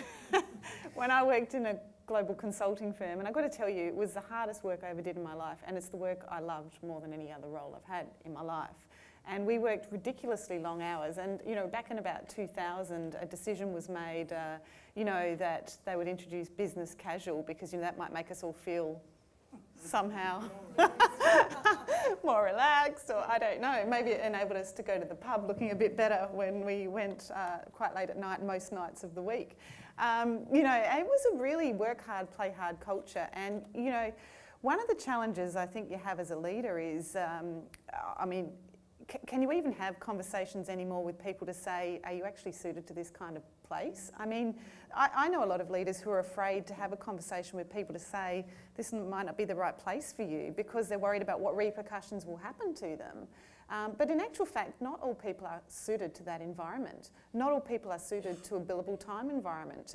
when I worked in a global consulting firm, and I've got to tell you, it was the hardest work I ever did in my life, and it's the work I loved more than any other role I've had in my life. And we worked ridiculously long hours, and back in about 2000, a decision was made, that they would introduce business casual because that might make us all feel somehow more relaxed, or I don't know, maybe it enabled us to go to the pub looking a bit better when we went quite late at night most nights of the week. It was a really work hard, play hard culture, and one of the challenges I think you have as a leader is, can you even have conversations anymore with people to say, are you actually suited to this kind of place? I mean, I know a lot of leaders who are afraid to have a conversation with people to say, this might not be the right place for you, because they're worried about what repercussions will happen to them. But in actual fact, not all people are suited to that environment. Not all people are suited to a billable time environment.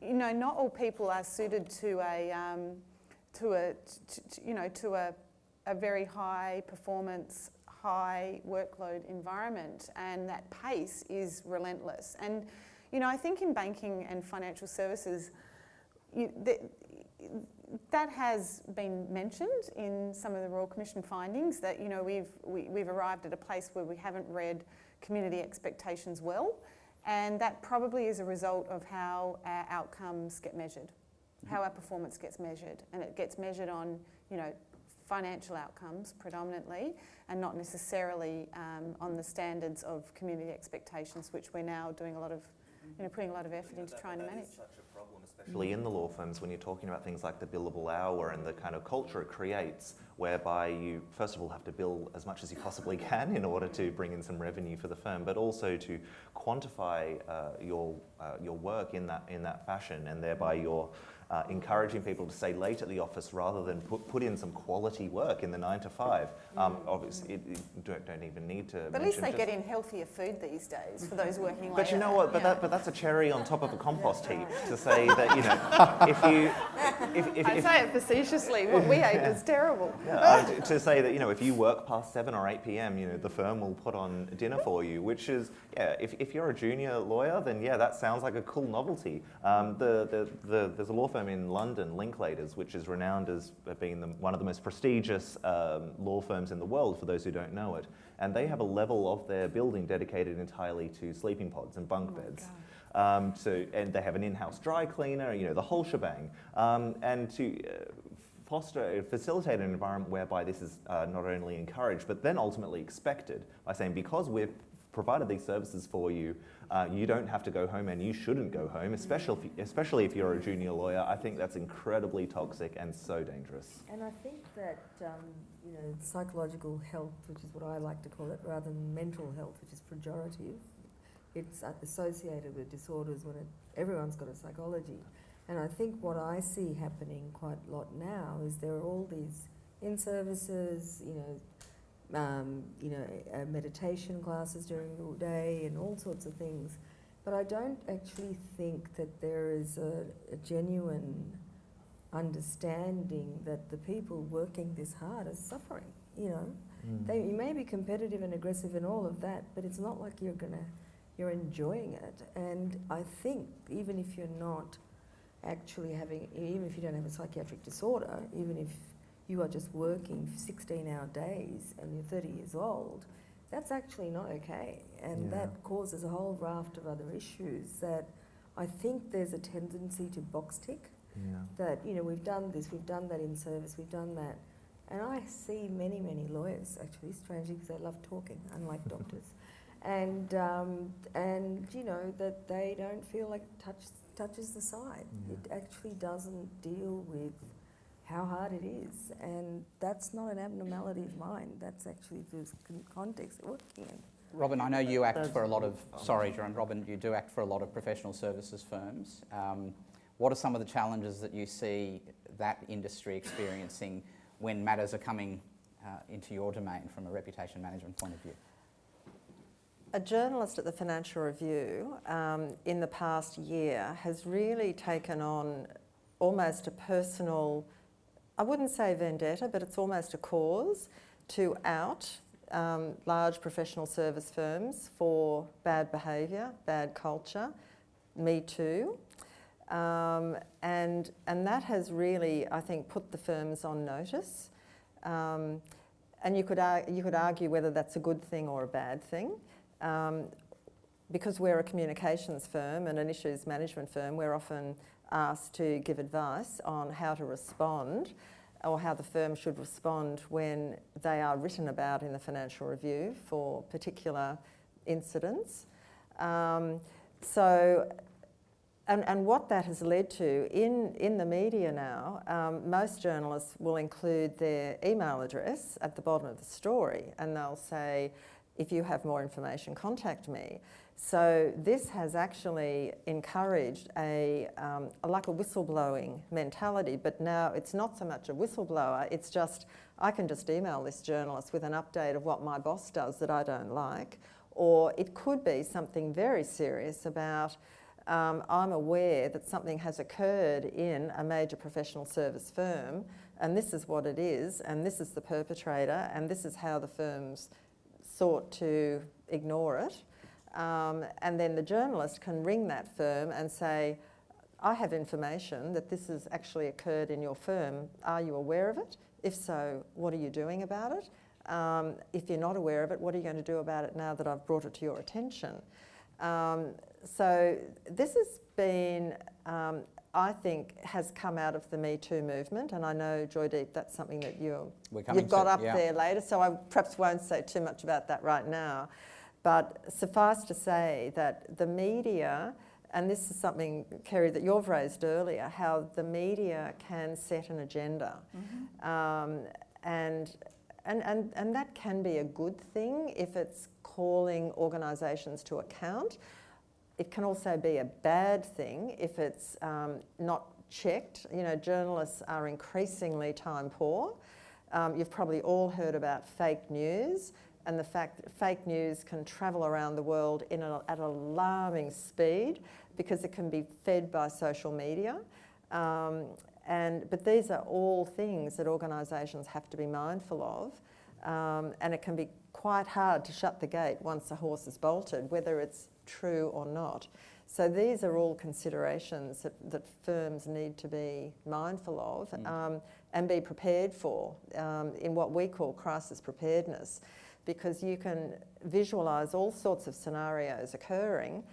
Not all people are suited to a very high performance, high workload environment, and that pace is relentless. And I think in banking and financial services, that has been mentioned in some of the Royal Commission findings, that we've arrived at a place where we haven't read community expectations well, and that probably is a result of how our outcomes get measured, how our performance gets measured, and it gets measured on financial outcomes predominantly, and not necessarily on the standards of community expectations, which we're now doing a lot of, putting a lot of effort into trying to manage. That is such a problem, especially in the law firms, when you're talking about things like the billable hour and the kind of culture it creates, whereby you first of all have to bill as much as you possibly can in order to bring in some revenue for the firm, but also to quantify your work in that fashion, and thereby you're encouraging people to stay late at the office rather than put in some quality work in the 9 to 5. Obviously, you don't even need to. But at least they get in healthier food these days for those working late. But you know what? But that's a cherry on top of a compost heap to say that if you. I say it facetiously. What we ate was terrible. To say that if you work past 7 or 8 p.m, the firm will put on dinner for you, which is if you're a junior lawyer, then that sounds like a cool novelty. There's a law firm in London, Linklaters, which is renowned as being one of the most prestigious law firms in the world, for those who don't know it. And they have a level of their building dedicated entirely to sleeping pods and bunk beds. And they have an in-house dry cleaner, the whole shebang. And to facilitate an environment whereby this is not only encouraged, but then ultimately expected, by saying, because we've provided these services for you, you don't have to go home, and you shouldn't go home, especially if you're a junior lawyer. I think that's incredibly toxic and so dangerous. And I think that psychological health, which is what I like to call it, rather than mental health, which is pejorative, it's associated with disorders when everyone's got a psychology. And I think what I see happening quite a lot now is there are all these in-services, meditation classes during the day and all sorts of things. But I don't actually think that there is a genuine understanding that the people working this hard are suffering, You may be competitive and aggressive and all of that, but it's not like you're enjoying it. And I think even if you're not actually even if you don't have a psychiatric disorder, even if you are just working 16-hour days and you're 30 years old, that's actually not okay. And that causes a whole raft of other issues that I think there's a tendency to box tick. That, we've done this, we've done that in service, we've done that. And I see many, many lawyers, actually, strangely, because they love talking, unlike doctors. And that they don't feel like it touches the side. It actually doesn't deal with how hard it is, and that's not an abnormality of mind. That's actually the context they're working in. Robyn, I know you act for a lot of, sorry Jerome, Robyn, you do act for a lot of professional services firms. What are some of the challenges that you see that industry experiencing when matters are coming into your domain from a reputation management point of view? A journalist at the Financial Review in the past year has really taken on almost a personal, I wouldn't say vendetta, but it's almost a cause to out large professional service firms for bad behaviour, bad culture, MeToo. And that has really, I think, put the firms on notice. And you could argue whether that's a good thing or a bad thing. Because we're a communications firm and an issues management firm, we're often asked to give advice on how to respond or how the firm should respond when they are written about in the Financial Review for particular incidents. And what that has led to in the media now, most journalists will include their email address at the bottom of the story, and they'll say, if you have more information, contact me. So this has actually encouraged like a whistleblowing mentality, but now it's not so much a whistleblower, it's just, I can just email this journalist with an update of what my boss does that I don't like, or it could be something very serious about, I'm aware that something has occurred in a major professional service firm, and this is what it is, and this is the perpetrator, and this is how the firms sought to ignore it. And then the journalist can ring that firm and say, I have information that this has actually occurred in your firm. Are you aware of it? If so, what are you doing about it? If you're not aware of it, what are you going to do about it now that I've brought it to your attention? So this has been, I think, has come out of the MeToo movement, and I know, Joydeep, that's something that you've got up there later, so I perhaps won't say too much about that right now. But suffice to say that the media, and this is something, Kerry, that you've raised earlier, how the media can set an agenda. And that can be a good thing if it's calling organisations to account. It can also be a bad thing if it's not checked. You know, journalists are increasingly time poor. You've probably all heard about fake news, and the fact that fake news can travel around the world at an alarming speed because it can be fed by social media. But these are all things that organisations have to be mindful of, and it can be quite hard to shut the gate once a horse is bolted, whether it's true or not. So these are all considerations that firms need to be mindful of and be prepared for in what we call crisis preparedness, because you can visualise all sorts of scenarios occurring,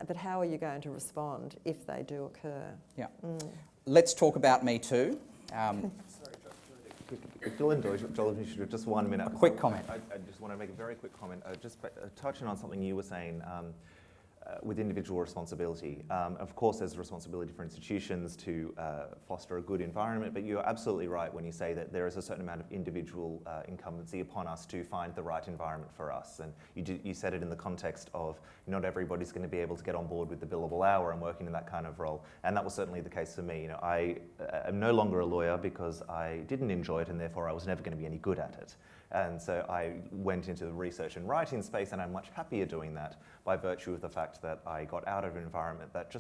but how are you going to respond if they do occur? Yeah. Let's talk about MeToo. If you'll indulge, Joel, just 1 minute. A quick comment. I just want to make a very quick comment, just touching on something you were saying with individual responsibility. Of course, there's a responsibility for institutions to foster a good environment, but you're absolutely right when you say that there is a certain amount of individual incumbency upon us to find the right environment for us. And you said it in the context of not everybody's going to be able to get on board with the billable hour and working in that kind of role. And that was certainly the case for me. You know, I am no longer a lawyer because I didn't enjoy it, and therefore I was never going to be any good at it. And so I went into the research and writing space, and I'm much happier doing that by virtue of the fact that I got out of an environment that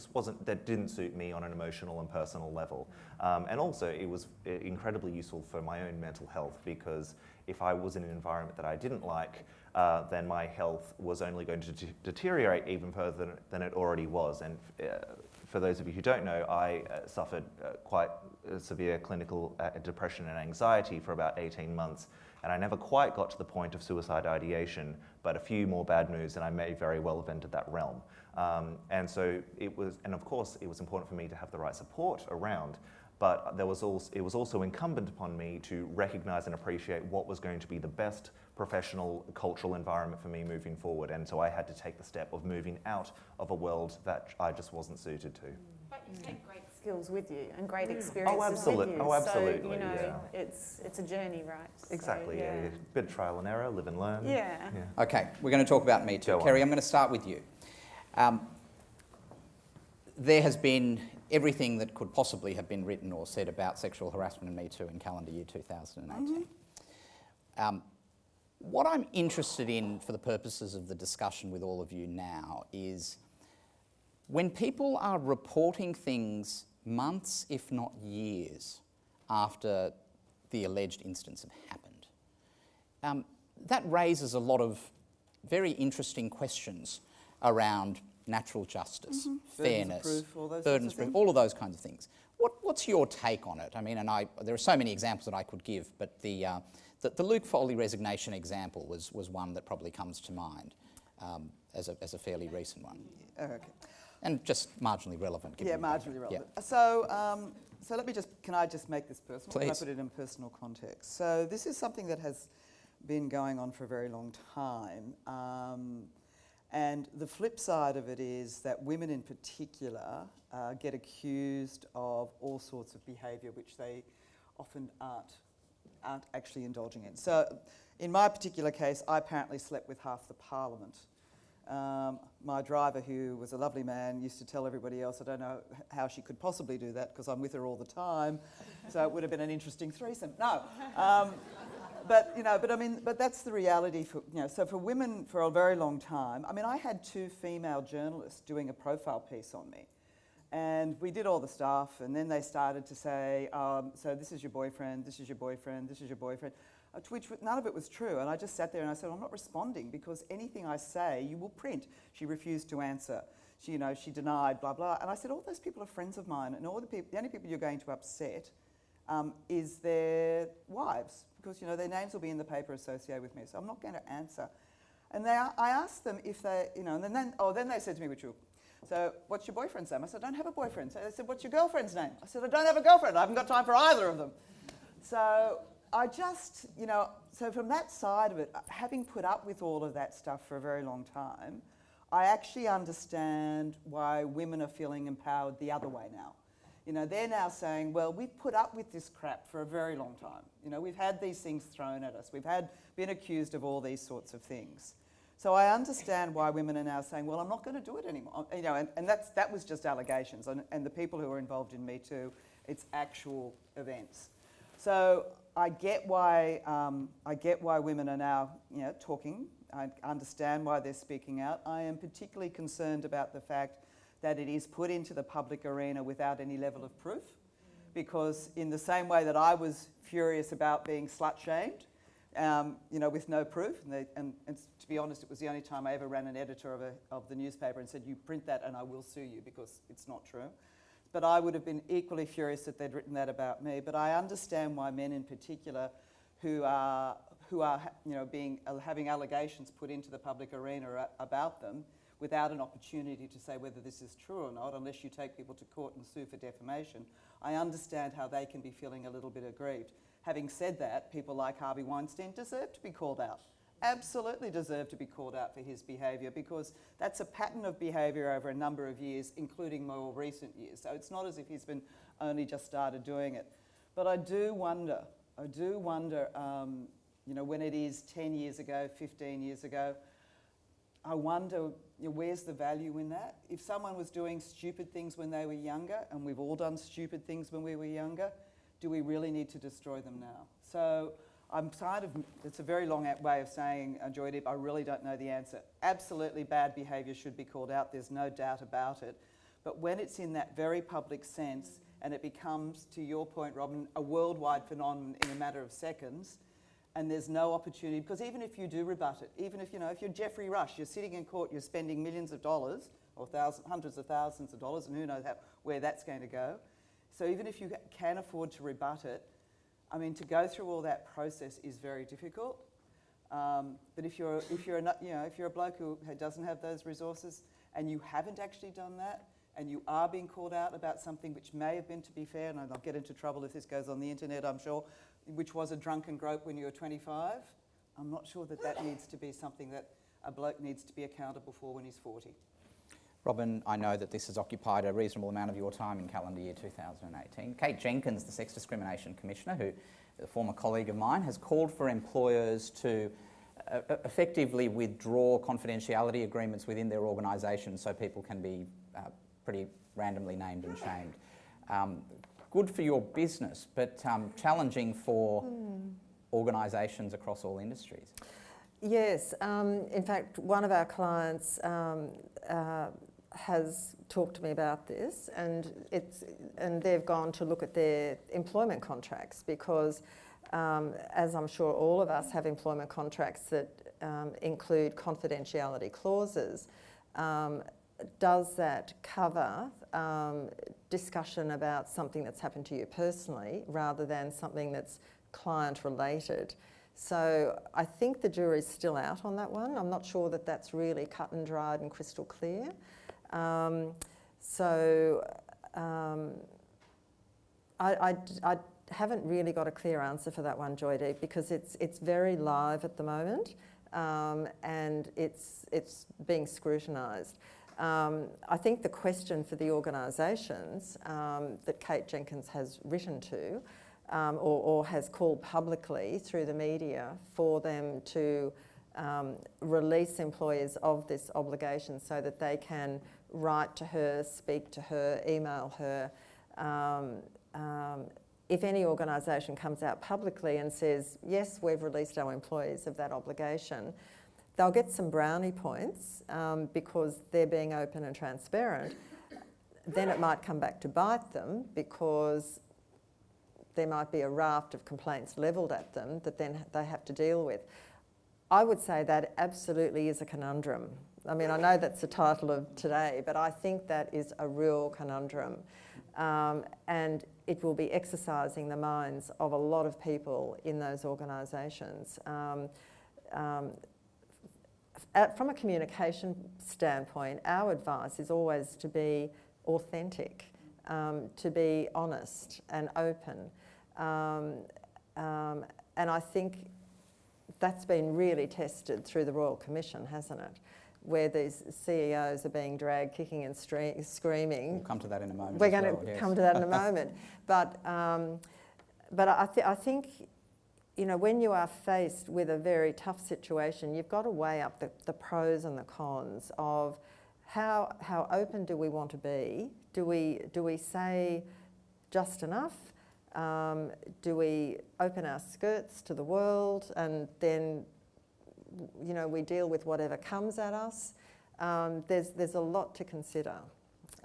that didn't suit me on an emotional and personal level. And also it was incredibly useful for my own mental health, because if I was in an environment that I didn't like, then my health was only going to deteriorate even further than it already was. And for those of you who don't know, I suffered quite severe clinical depression and anxiety for about 18 months. And I never quite got to the point of suicide ideation, but a few more bad moves and I may very well have entered that realm. And of course it was important for me to have the right support around, but it was also incumbent upon me to recognise and appreciate what was going to be the best professional cultural environment for me moving forward. And so I had to take the step of moving out of a world that I just wasn't suited to. But you take great skills with you and great experiences with you. Oh, absolutely. So, you know, yeah. it's a journey, right? Exactly, So, yeah. A bit of trial and error, live and learn. Yeah. Okay, we're going to talk about MeToo. Kerry, I'm going to start with you. There has been everything that could possibly have been written or said about sexual harassment and MeToo in calendar year 2018. What I'm interested in for the purposes of the discussion with all of you now is when people are reporting things months, if not years, after the alleged incidents have happened, that raises a lot of very interesting questions around natural justice, Burdens of fairness, proof, all those burdens sorts of of proof, all of those kinds of things. What's your take on it? I mean, there are so many examples that I could give, but the Luke Foley resignation example was one that probably comes to mind as a fairly recent one. Okay. And just marginally relevant. Yeah, given the marginally background. relevant. So let me can I just make this personal? Please. Can I put it in personal context? So this is something that has been going on for a very long time. And the flip side of it is that women in particular get accused of all sorts of behaviour which they often aren't actually indulging in. So in my particular case, I apparently slept with half the parliament. My driver, who was a lovely man, used to tell everybody else, I don't know how she could possibly do that because I'm with her all the time, so it would have been an interesting threesome. No. But that's the reality for, so for women for a very long time. I mean, I had 2 female journalists doing a profile piece on me, and we did all the stuff, and then they started to say, so this is your boyfriend, this is your boyfriend, this is your boyfriend, to which none of it was true. And I just sat there and I said, I'm not responding because anything I say, you will print. She refused to answer. She denied, blah, blah. And I said, all those people are friends of mine, and the only people you're going to upset is their wives, because their names will be in the paper associated with me, so I'm not going to answer. And I asked them if they, and then they said to me, so what's your boyfriend's name? I said, I don't have a boyfriend. So they said, what's your girlfriend's name? I said, I don't have a girlfriend. I haven't got time for either of them. So I just, so from that side of it, having put up with all of that stuff for a very long time, I actually understand why women are feeling empowered the other way now. They're now saying, well, we've put up with this crap for a very long time. We've had these things thrown at us. We've been accused of all these sorts of things. So I understand why women are now saying, well, I'm not going to do it anymore. And that was just allegations. And the people who are involved in MeToo, it's actual events. So I get why women are now talking. I understand why they're speaking out. I am particularly concerned about the fact that it is put into the public arena without any level of proof, because in the same way that I was furious about being slut-shamed, with no proof, and to be honest, it was the only time I ever ran an editor of the newspaper and said, you print that and I will sue you because it's not true. But I would have been equally furious that they'd written that about me. But I understand why men in particular who are having allegations put into the public arena about them without an opportunity to say whether this is true or not, unless you take people to court and sue for defamation, I understand how they can be feeling a little bit aggrieved. Having said that, people like Harvey Weinstein deserve to be called out. Absolutely deserve to be called out for his behaviour, because that's a pattern of behaviour over a number of years, including more recent years. So it's not as if he's been only just started doing it. But I do wonder, when it is 10 years ago, 15 years ago, I wonder, where's the value in that? If someone was doing stupid things when they were younger, and we've all done stupid things when we were younger, do we really need to destroy them now? So it's a very long way of saying, Joydeep, I really don't know the answer. Absolutely bad behaviour should be called out, there's no doubt about it. But when it's in that very public sense, and it becomes, to your point, Robyn, a worldwide phenomenon in a matter of seconds, and there's no opportunity, because even if you do rebut it, even if you're Geoffrey Rush, you're sitting in court, you're spending millions of dollars, or hundreds of thousands of dollars, and who knows where that's going to go. So even if you can afford to rebut it, to go through all that process is very difficult. But if you're a bloke who doesn't have those resources, and you haven't actually done that, and you are being called out about something which may have been, to be fair, and I'll get into trouble if this goes on the internet, I'm sure, which was a drunken grope when you were 25, I'm not sure that needs to be something that a bloke needs to be accountable for when he's 40. Robyn, I know that this has occupied a reasonable amount of your time in calendar year 2018. Kate Jenkins, the Sex Discrimination Commissioner, who is a former colleague of mine, has called for employers to effectively withdraw confidentiality agreements within their organisation so people can be pretty randomly named and shamed. Good for your business, but challenging for organisations across all industries. Yes, in fact, one of our clients has talked to me about this, and they've gone to look at their employment contracts, because as I'm sure all of us have employment contracts that include confidentiality clauses, does that cover discussion about something that's happened to you personally rather than something that's client related? So I think the jury's still out on that one. I'm not sure that that's really cut and dried and crystal clear. I haven't really got a clear answer for that one, Joydeep, because it's very live at the moment, and it's being scrutinised. I think the question for the organisations that Kate Jenkins has written to, or has called publicly through the media for them to release employers of this obligation so that they can write to her, speak to her, email her. If any organisation comes out publicly and says, yes, we've released our employees of that obligation, they'll get some brownie points because they're being open and transparent. Then it might come back to bite them because there might be a raft of complaints levelled at them that then they have to deal with. I would say that absolutely is a conundrum. I mean, I know that's the title of today, but I think that is a real conundrum. And it will be exercising the minds of a lot of people in those organisations. From a communication standpoint, our advice is always to be authentic, to be honest and open. And I think that's been really tested through the Royal Commission, hasn't it? Where these CEOs are being dragged kicking and screaming. We'll come to that in a moment. We're going to come to that in a moment. But I think, you know, when you are faced with a very tough situation, you've got to weigh up the pros and the cons of how open do we want to be? Do we say just enough? Do we open our skirts to the world and then, you know, we deal with whatever comes at us? There's a lot to consider,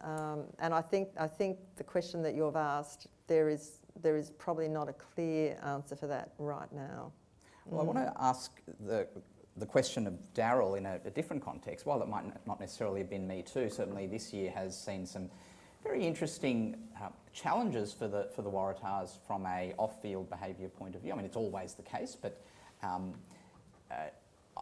and I think the question that you've asked, there is probably not a clear answer for that right now. Well, I want to ask the question of Daryl in a different context. While it might not necessarily have been MeToo, certainly this year has seen some very interesting challenges for the Waratahs from a off-field behaviour point of view. I mean, it's always the case, but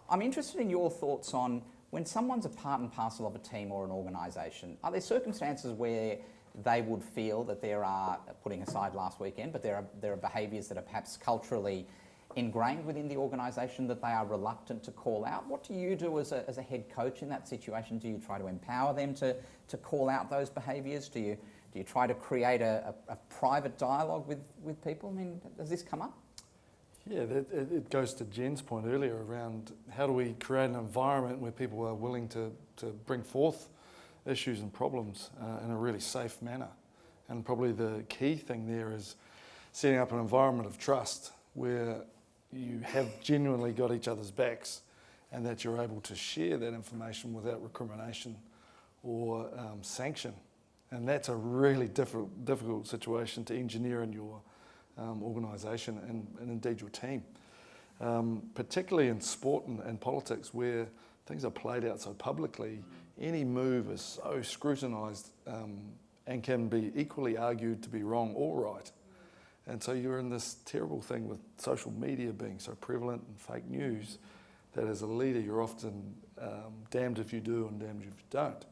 I'm interested in your thoughts on when someone's a part and parcel of a team or an organisation, are there circumstances where they would feel that there are, putting aside last weekend, but there are behaviours that are perhaps culturally ingrained within the organisation that they are reluctant to call out? What do you do as a head coach in that situation? Do you try to empower them to call out those behaviours? Do you try to create a private dialogue with people? I mean, does this come up? Yeah, it goes to Jen's point earlier around how do we create an environment where people are willing to bring forth issues and problems in a really safe manner. And probably the key thing there is setting up an environment of trust where you have genuinely got each other's backs and that you're able to share that information without recrimination or sanction. And that's a really difficult situation to engineer in your organisation and indeed your team. Particularly in sport and politics where things are played out so publicly, any move is so scrutinised and can be equally argued to be wrong or right. And so you're in this terrible thing with social media being so prevalent and fake news that as a leader you're often damned if you do and damned if you don't.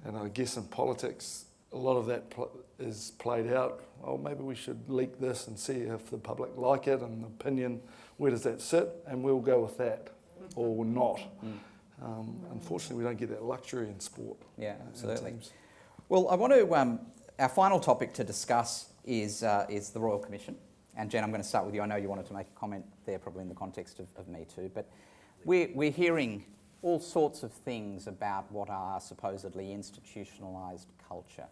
And I guess in politics a lot of that is played out. Oh, maybe we should leak this and see if the public like it and opinion, where does that sit? And we'll go with that or not. Unfortunately, we don't get that luxury in sport. Yeah, absolutely. Well, I want to, our final topic to discuss is the Royal Commission. And Jen, I'm going to start with you. I know you wanted to make a comment there probably in the context of MeToo, but we're hearing all sorts of things about what are supposedly institutionalised culture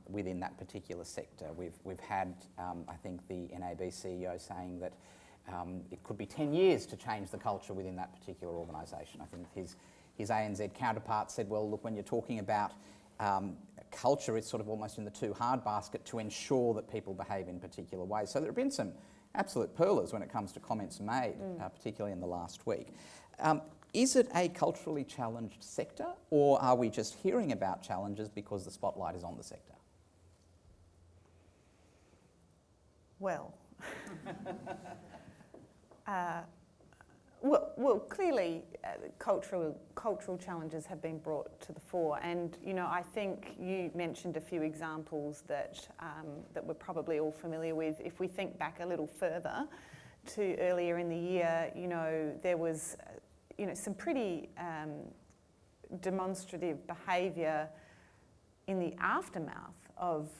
within that particular sector. We've had, I think, the NAB CEO saying that it could be 10 years to change the culture within that particular organisation. I think his ANZ counterpart said, well, look, when you're talking about culture, it's sort of almost in the too hard basket to ensure that people behave in particular ways. So there have been some absolute pearlers when it comes to comments made, particularly in the last week. Is it a culturally challenged sector, or are we just hearing about challenges because the spotlight is on the sector? Well, clearly cultural challenges have been brought to the fore, and I think you mentioned a few examples that we're probably all familiar with. If we think back a little further to earlier in the year, there was some pretty demonstrative behaviour in the aftermath of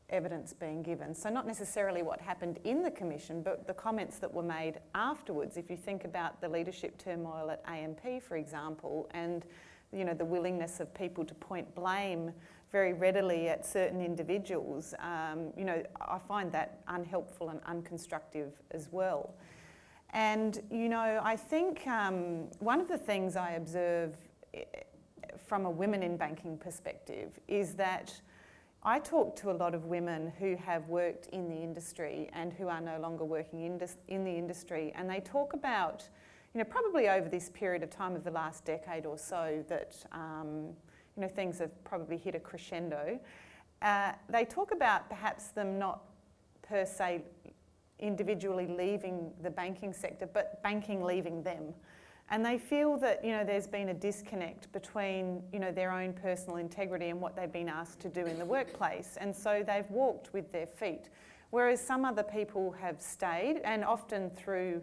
evidence being given. So not necessarily what happened in the commission, but the comments that were made afterwards. If you think about the leadership turmoil at AMP, for example, and the willingness of people to point blame very readily at certain individuals, I find that unhelpful and unconstructive as well. And I think one of the things I observe from a women in banking perspective is that I talk to a lot of women who have worked in the industry and who are no longer working in the industry, and they talk about, probably over this period of time of the last decade or so that, things have probably hit a crescendo. They talk about perhaps them not per se individually leaving the banking sector, but banking leaving them. And they feel that, there's been a disconnect between, their own personal integrity and what they've been asked to do in the workplace. And so they've walked with their feet. Whereas some other people have stayed, and often through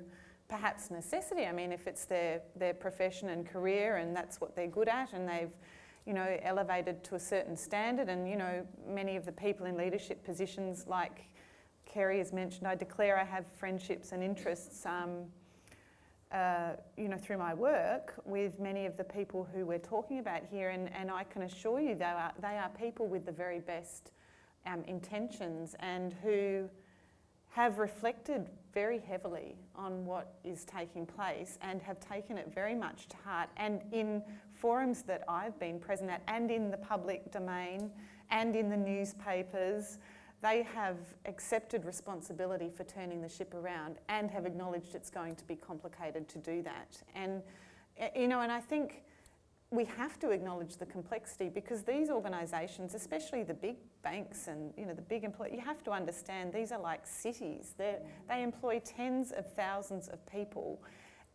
perhaps necessity. I mean, if it's their profession and career and that's what they're good at, and they've, elevated to a certain standard. And, many of the people in leadership positions, like Kerry has mentioned, I declare I have friendships and interests through my work with many of the people who we're talking about here, and I can assure you they are people with the very best intentions and who have reflected very heavily on what is taking place and have taken it very much to heart. And in forums that I've been present at, and in the public domain, and in the newspapers, they have accepted responsibility for turning the ship around and have acknowledged it's going to be complicated to do that. And, and I think we have to acknowledge the complexity, because these organisations, especially the big banks and the big employers, you have to understand these are like cities. They employ tens of thousands of people.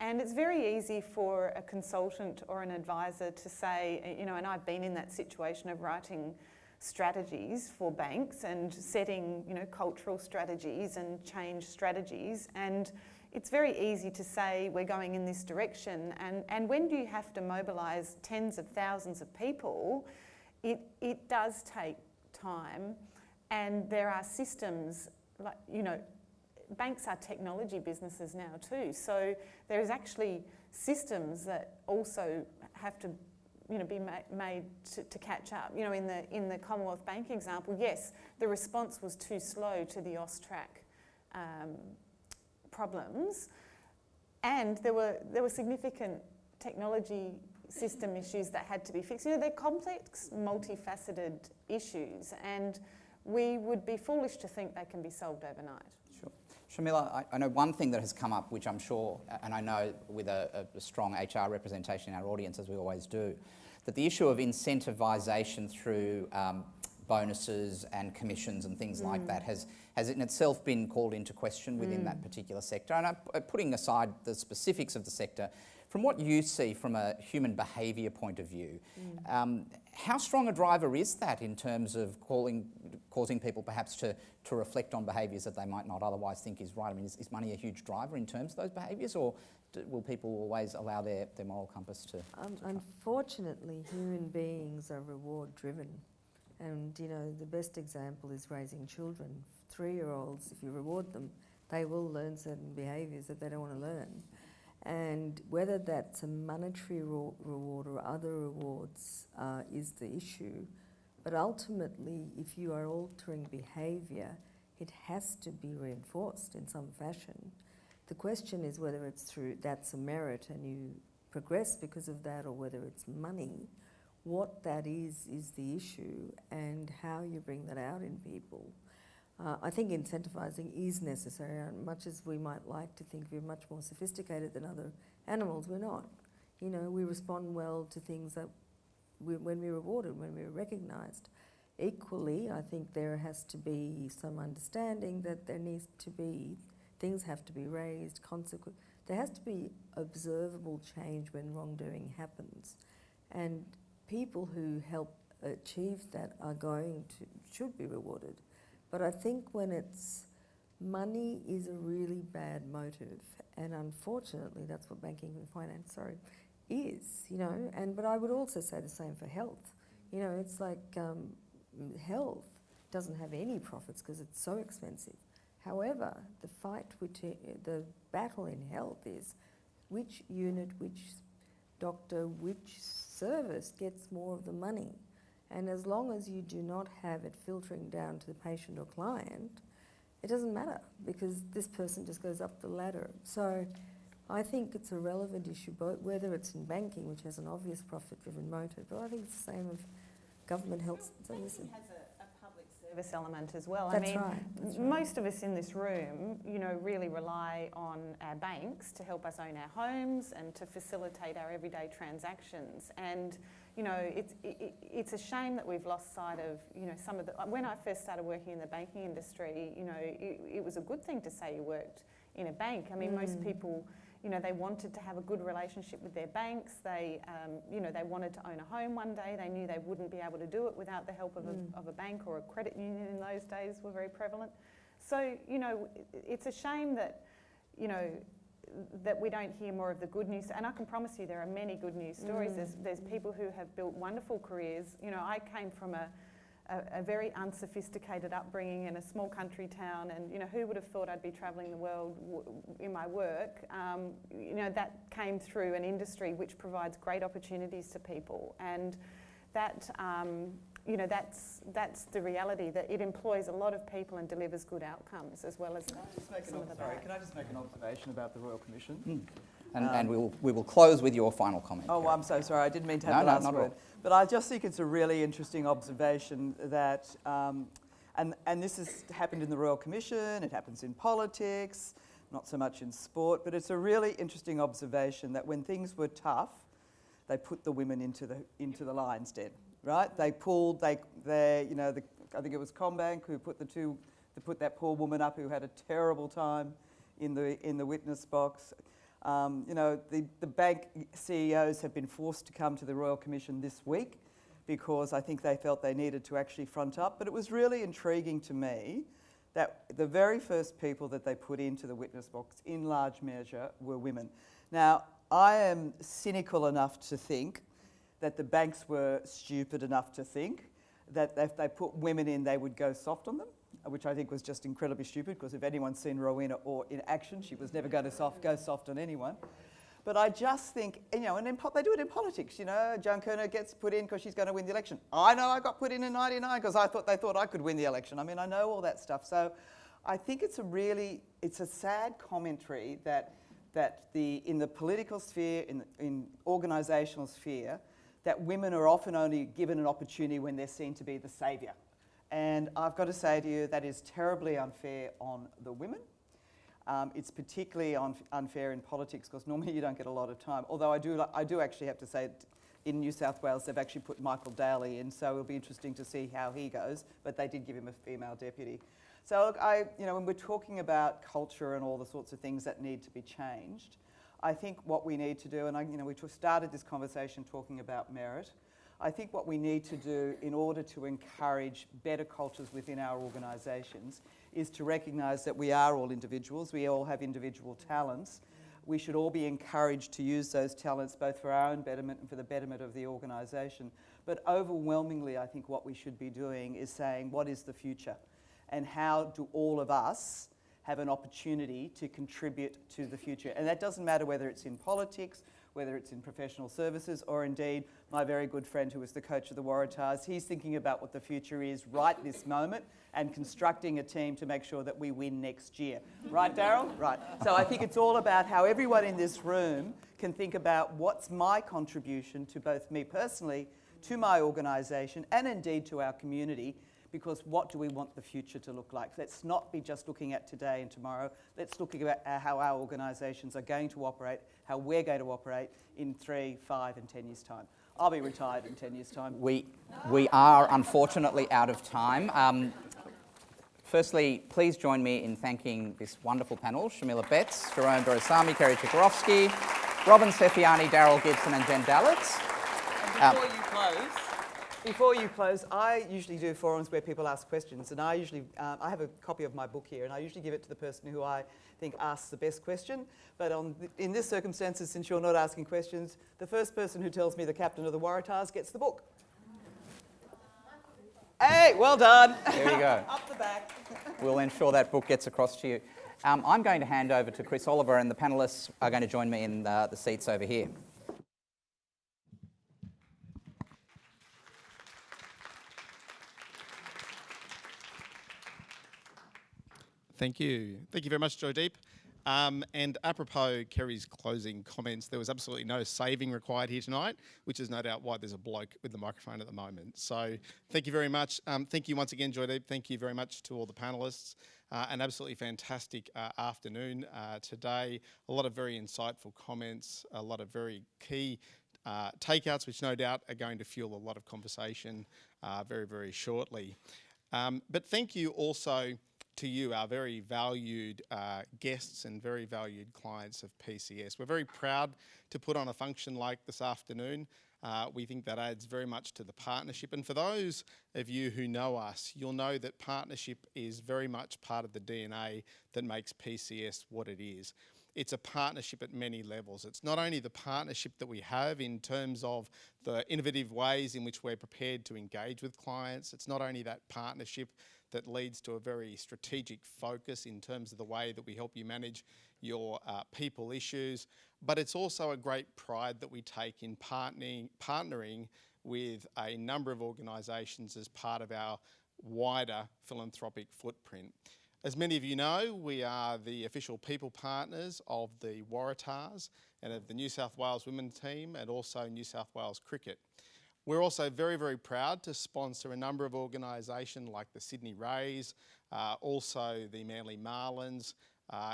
And it's very easy for a consultant or an advisor to say, and I've been in that situation of writing strategies for banks and setting, cultural strategies and change strategies. And it's very easy to say we're going in this direction. And when you have to mobilise tens of thousands of people, it does take time. And there are systems, like, banks are technology businesses now too. So there's actually systems that also have to be made to catch up. In the Commonwealth Bank example, yes, the response was too slow to the AUSTRAC problems, and there were significant technology system issues that had to be fixed. They're complex, multifaceted issues, and we would be foolish to think they can be solved overnight. Sure. Sharmila, I know one thing that has come up, which I'm sure, and I know with a strong HR representation in our audience, as we always do, that the issue of incentivisation through bonuses and commissions and things like that has in itself been called into question within that particular sector. And putting aside the specifics of the sector, from what you see from a human behaviour point of view, how strong a driver is that in terms of causing people perhaps to reflect on behaviours that they might not otherwise think is right? I mean, is money a huge driver in terms of those behaviours, or will people always allow their moral compass to... Unfortunately, human beings are reward driven. And, the best example is raising children. 3-year-olds, if you reward them, they will learn certain behaviours that they don't want to learn. And whether that's a monetary reward or other rewards is the issue. But ultimately, if you are altering behaviour, it has to be reinforced in some fashion. The question is whether it's through that's a merit and you progress because of that, or whether it's money. What that is the issue, and how you bring that out in people. I think incentivising is necessary, and much as we might like to think we're much more sophisticated than other animals, we're not. You know, we respond well to things that when we're rewarded, when we're recognised. Equally, I think there has to be some understanding that there needs to be, things have to be raised, there has to be observable change when wrongdoing happens. And people who help achieve that should be rewarded. But I think when it's money is a really bad motive, and unfortunately that's what banking and finance, is, you know. But I would also say the same for health. You know, it's like health doesn't have any profits because it's so expensive. However, the battle in health is which unit, which doctor, which service gets more of the money. And as long as you do not have it filtering down to the patient or client, it doesn't matter, because this person just goes up the ladder. So I think it's a relevant issue, whether it's in banking, which has an obvious profit-driven motive, but I think it's the same of government health services. Banking has a public service element as well. That's I mean, right. most of us in this room, you know, really rely on our banks to help us own our homes and to facilitate our everyday transactions. And you know, it's a shame that we've lost sight of, you know, some of the... When I first started working in the banking industry, you know, it was a good thing to say you worked in a bank. I mean, most people, you know, they wanted to have a good relationship with their banks. They, you know, they wanted to own a home one day. They knew they wouldn't be able to do it without the help of a bank, or a credit union in those days were very prevalent. So, you know, it's a shame that, you know, that we don't hear more of the good news. And I can promise you there are many good news stories. There's people who have built wonderful careers. You know, I came from a very unsophisticated upbringing in a small country town, and, you know, who would have thought I'd be travelling the world in my work? You know, that came through an industry which provides great opportunities to people. And that, you know, that's the reality, that it employs a lot of people and delivers good outcomes, as well as some of the bad. Can I just make an observation about the Royal Commission? And we will close with your final comment. Oh, Kerry. I'm so sorry. I didn't mean to have the last word. But I just think it's a really interesting observation that, and this has happened in the Royal Commission, it happens in politics, not so much in sport, but it's a really interesting observation that when things were tough, they put the women into the lion's den, right? They pulled, you know, I think it was Combank who put that poor woman up who had a terrible time in the witness box. You know, the bank CEOs have been forced to come to the Royal Commission this week because I think they felt they needed to actually front up. But it was really intriguing to me that the very first people that they put into the witness box, in large measure, were women. Now, I am cynical enough to think that the banks were stupid enough to think that if they put women in, they would go soft on them, which I think was just incredibly stupid, because if anyone's seen Rowena or in action, she was never going to go soft on anyone. But I just think, you know, and they do it in politics, you know. Joan Kerner gets put in because she's going to win the election. I know I got put in 99 because they thought I could win the election. I mean, I know all that stuff. So I think it's a sad commentary that in the political sphere, in organisational sphere, that women are often only given an opportunity when they're seen to be the saviour. And I've got to say to you, that is terribly unfair on the women. It's particularly unfair in politics, because normally you don't get a lot of time. Although I do actually have to say, in New South Wales, they've actually put Michael Daly in, so it'll be interesting to see how he goes. But they did give him a female deputy. So look, you know, when we're talking about culture and all the sorts of things that need to be changed, I think what we need to do, and you know, we started this conversation talking about merit. I think what we need to do in order to encourage better cultures within our organisations is to recognise that we are all individuals, we all have individual talents. We should all be encouraged to use those talents both for our own betterment and for the betterment of the organisation. But overwhelmingly, I think what we should be doing is saying, what is the future? And how do all of us have an opportunity to contribute to the future? And that doesn't matter whether it's in politics, whether it's in professional services, or indeed my very good friend who was the coach of the Waratahs. He's thinking about what the future is right this moment and constructing a team to make sure that we win next year. Right, Daryl? Right. So I think it's all about how everyone in this room can think about what's my contribution to both me personally, to my organisation, and indeed to our community, because what do we want the future to look like? Let's not be just looking at today and tomorrow. Let's look at how our organisations are going to operate, how we're going to operate in 3, 5 and 10 years' time. I'll be retired in 10 years' time. We are unfortunately out of time. Firstly, please join me in thanking this wonderful panel: Sharmila Betts, Jerome, Doraisamy, Kerry Chikarovski, Robyn, Sefiani, Daryl Gibson and Jen Dalitz. Before you close, I usually do forums where people ask questions, and I usually I have a copy of my book here, and I usually give it to the person who I think asks the best question. But in this circumstances, since you're not asking questions, the first person who tells me the captain of the Waratahs gets the book. Hey, well done. There you go. Up the back. We'll ensure that book gets across to you. I'm going to hand over to Chris Oliver, and the panellists are going to join me in the seats over here. Thank you. Thank you very much, Joydeep. And apropos Kerry's closing comments, there was absolutely no saving required here tonight, which is no doubt why there's a bloke with the microphone at the moment. So thank you very much. Thank you once again, Joydeep. Thank you very much to all the panellists. An absolutely fantastic afternoon today. A lot of very insightful comments, a lot of very key takeouts, which no doubt are going to fuel a lot of conversation very, very shortly. But thank you also to you, our very valued guests and very valued clients of PCS. We're very proud to put on a function like this afternoon. We think that adds very much to the partnership. And for those of you who know us, you'll know that partnership is very much part of the DNA that makes PCS what it is. It's a partnership at many levels. It's not only the partnership that we have in terms of the innovative ways in which we're prepared to engage with clients. It's not only that partnership that leads to a very strategic focus in terms of the way that we help you manage your people issues, but it's also a great pride that we take in partnering with a number of organisations as part of our wider philanthropic footprint. As many of you know, we are the official people partners of the Waratahs and of the New South Wales women's team, and also New South Wales cricket. We're also very, very proud to sponsor a number of organisations like the Sydney Rays, also the Manly Marlins,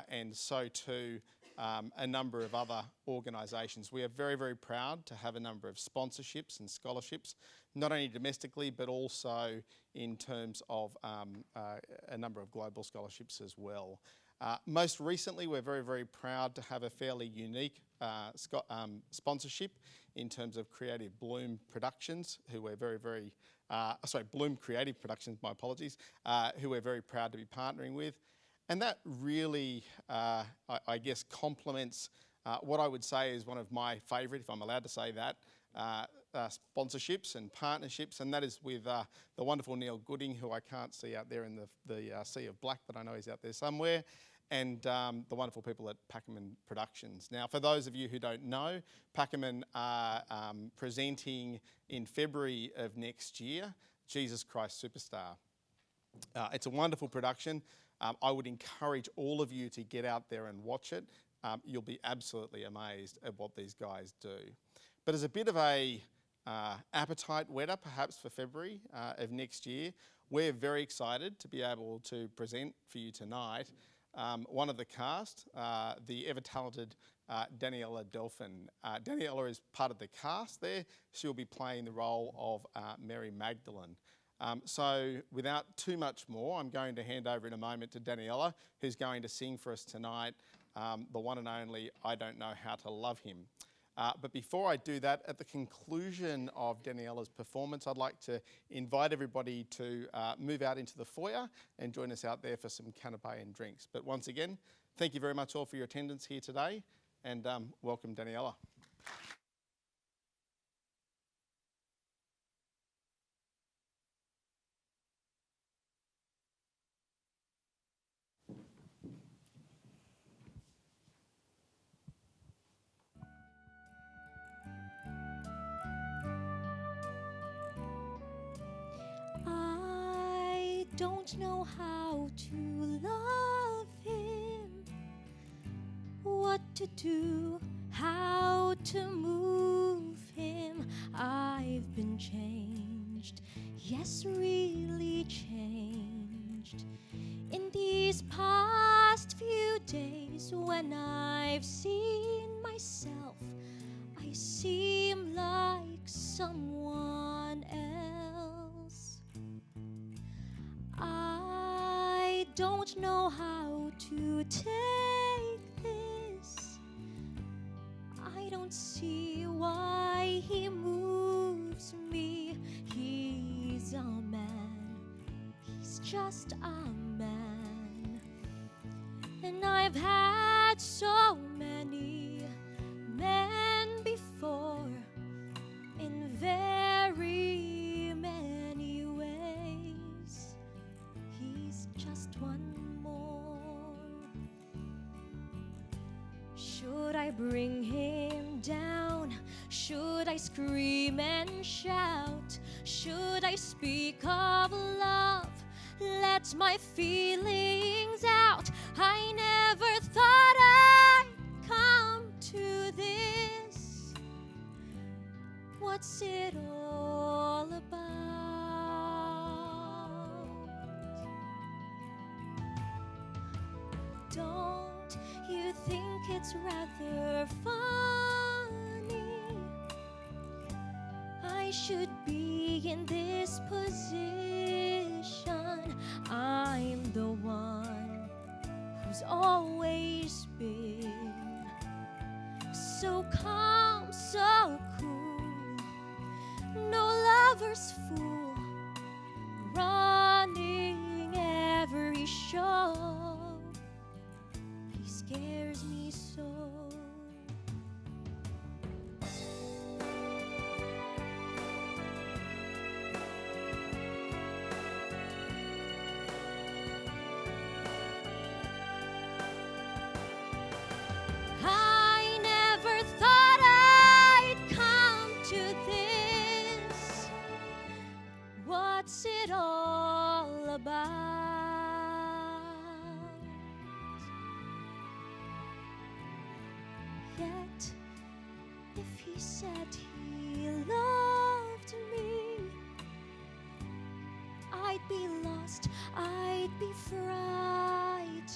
and so too a number of other organisations. We are very, very proud to have a number of sponsorships and scholarships, not only domestically but also in terms of a number of global scholarships as well. Most recently, we're very, very proud to have a fairly unique sponsorship in terms of Creative Bloom Productions, who we're very, very, Bloom Creative Productions, my apologies, who we're very proud to be partnering with. And that really, I guess, complements what I would say is one of my favourite, if I'm allowed to say that, sponsorships and partnerships, and that is with the wonderful Neil Gooding, who I can't see out there in the sea of black, but I know he's out there somewhere, and the wonderful people at Packerman Productions. Now, for those of you who don't know, Packerman are presenting in February of next year, Jesus Christ Superstar. It's a wonderful production. I would encourage all of you to get out there and watch it. You'll be absolutely amazed at what these guys do. But as a bit of a appetite whetter, perhaps for February of next year, we're very excited to be able to present for you tonight one of the cast, the ever-talented Daniela Delphin. Daniela is part of the cast there. She'll be playing the role of Mary Magdalene. So without too much more, I'm going to hand over in a moment to Daniela, who's going to sing for us tonight, the one and only I Don't Know How to Love Him. But before I do that, at the conclusion of Daniela's performance, I'd like to invite everybody to move out into the foyer and join us out there for some canapé and drinks. But once again, thank you very much all for your attendance here today, and welcome Daniela. I don't know how to love him, what to do, how to move him. I've been changed, yes, really changed. In these past few days, when I've seen myself, I seem like someone else. I don't know how to take this. I don't see why he moves me. He's a man, he's just a man. And I've had so many men before, in very many ways. He's just one more. Should I bring him down? Should I scream and shout? Should I speak of love? Let my feelings out. I never thought I'd come to this. What's it all about? Don't you think it's rather funny? I should be in this position. I'm the one who's always been so calm, so cool. No lover's fool, running every show. He scares me so. I never thought I'd come to this. What's it all about? Yet, if he said he loved me, I'd be lost, I'd be frightened.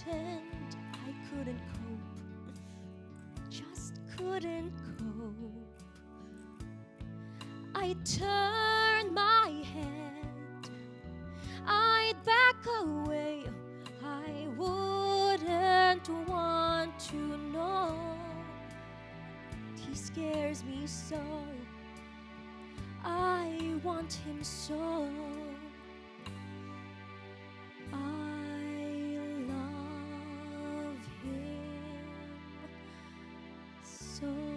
I couldn't cope, just couldn't cope. I'd turn my head, I'd back away. I wouldn't want to know. He scares me so. I want him so. I love him so.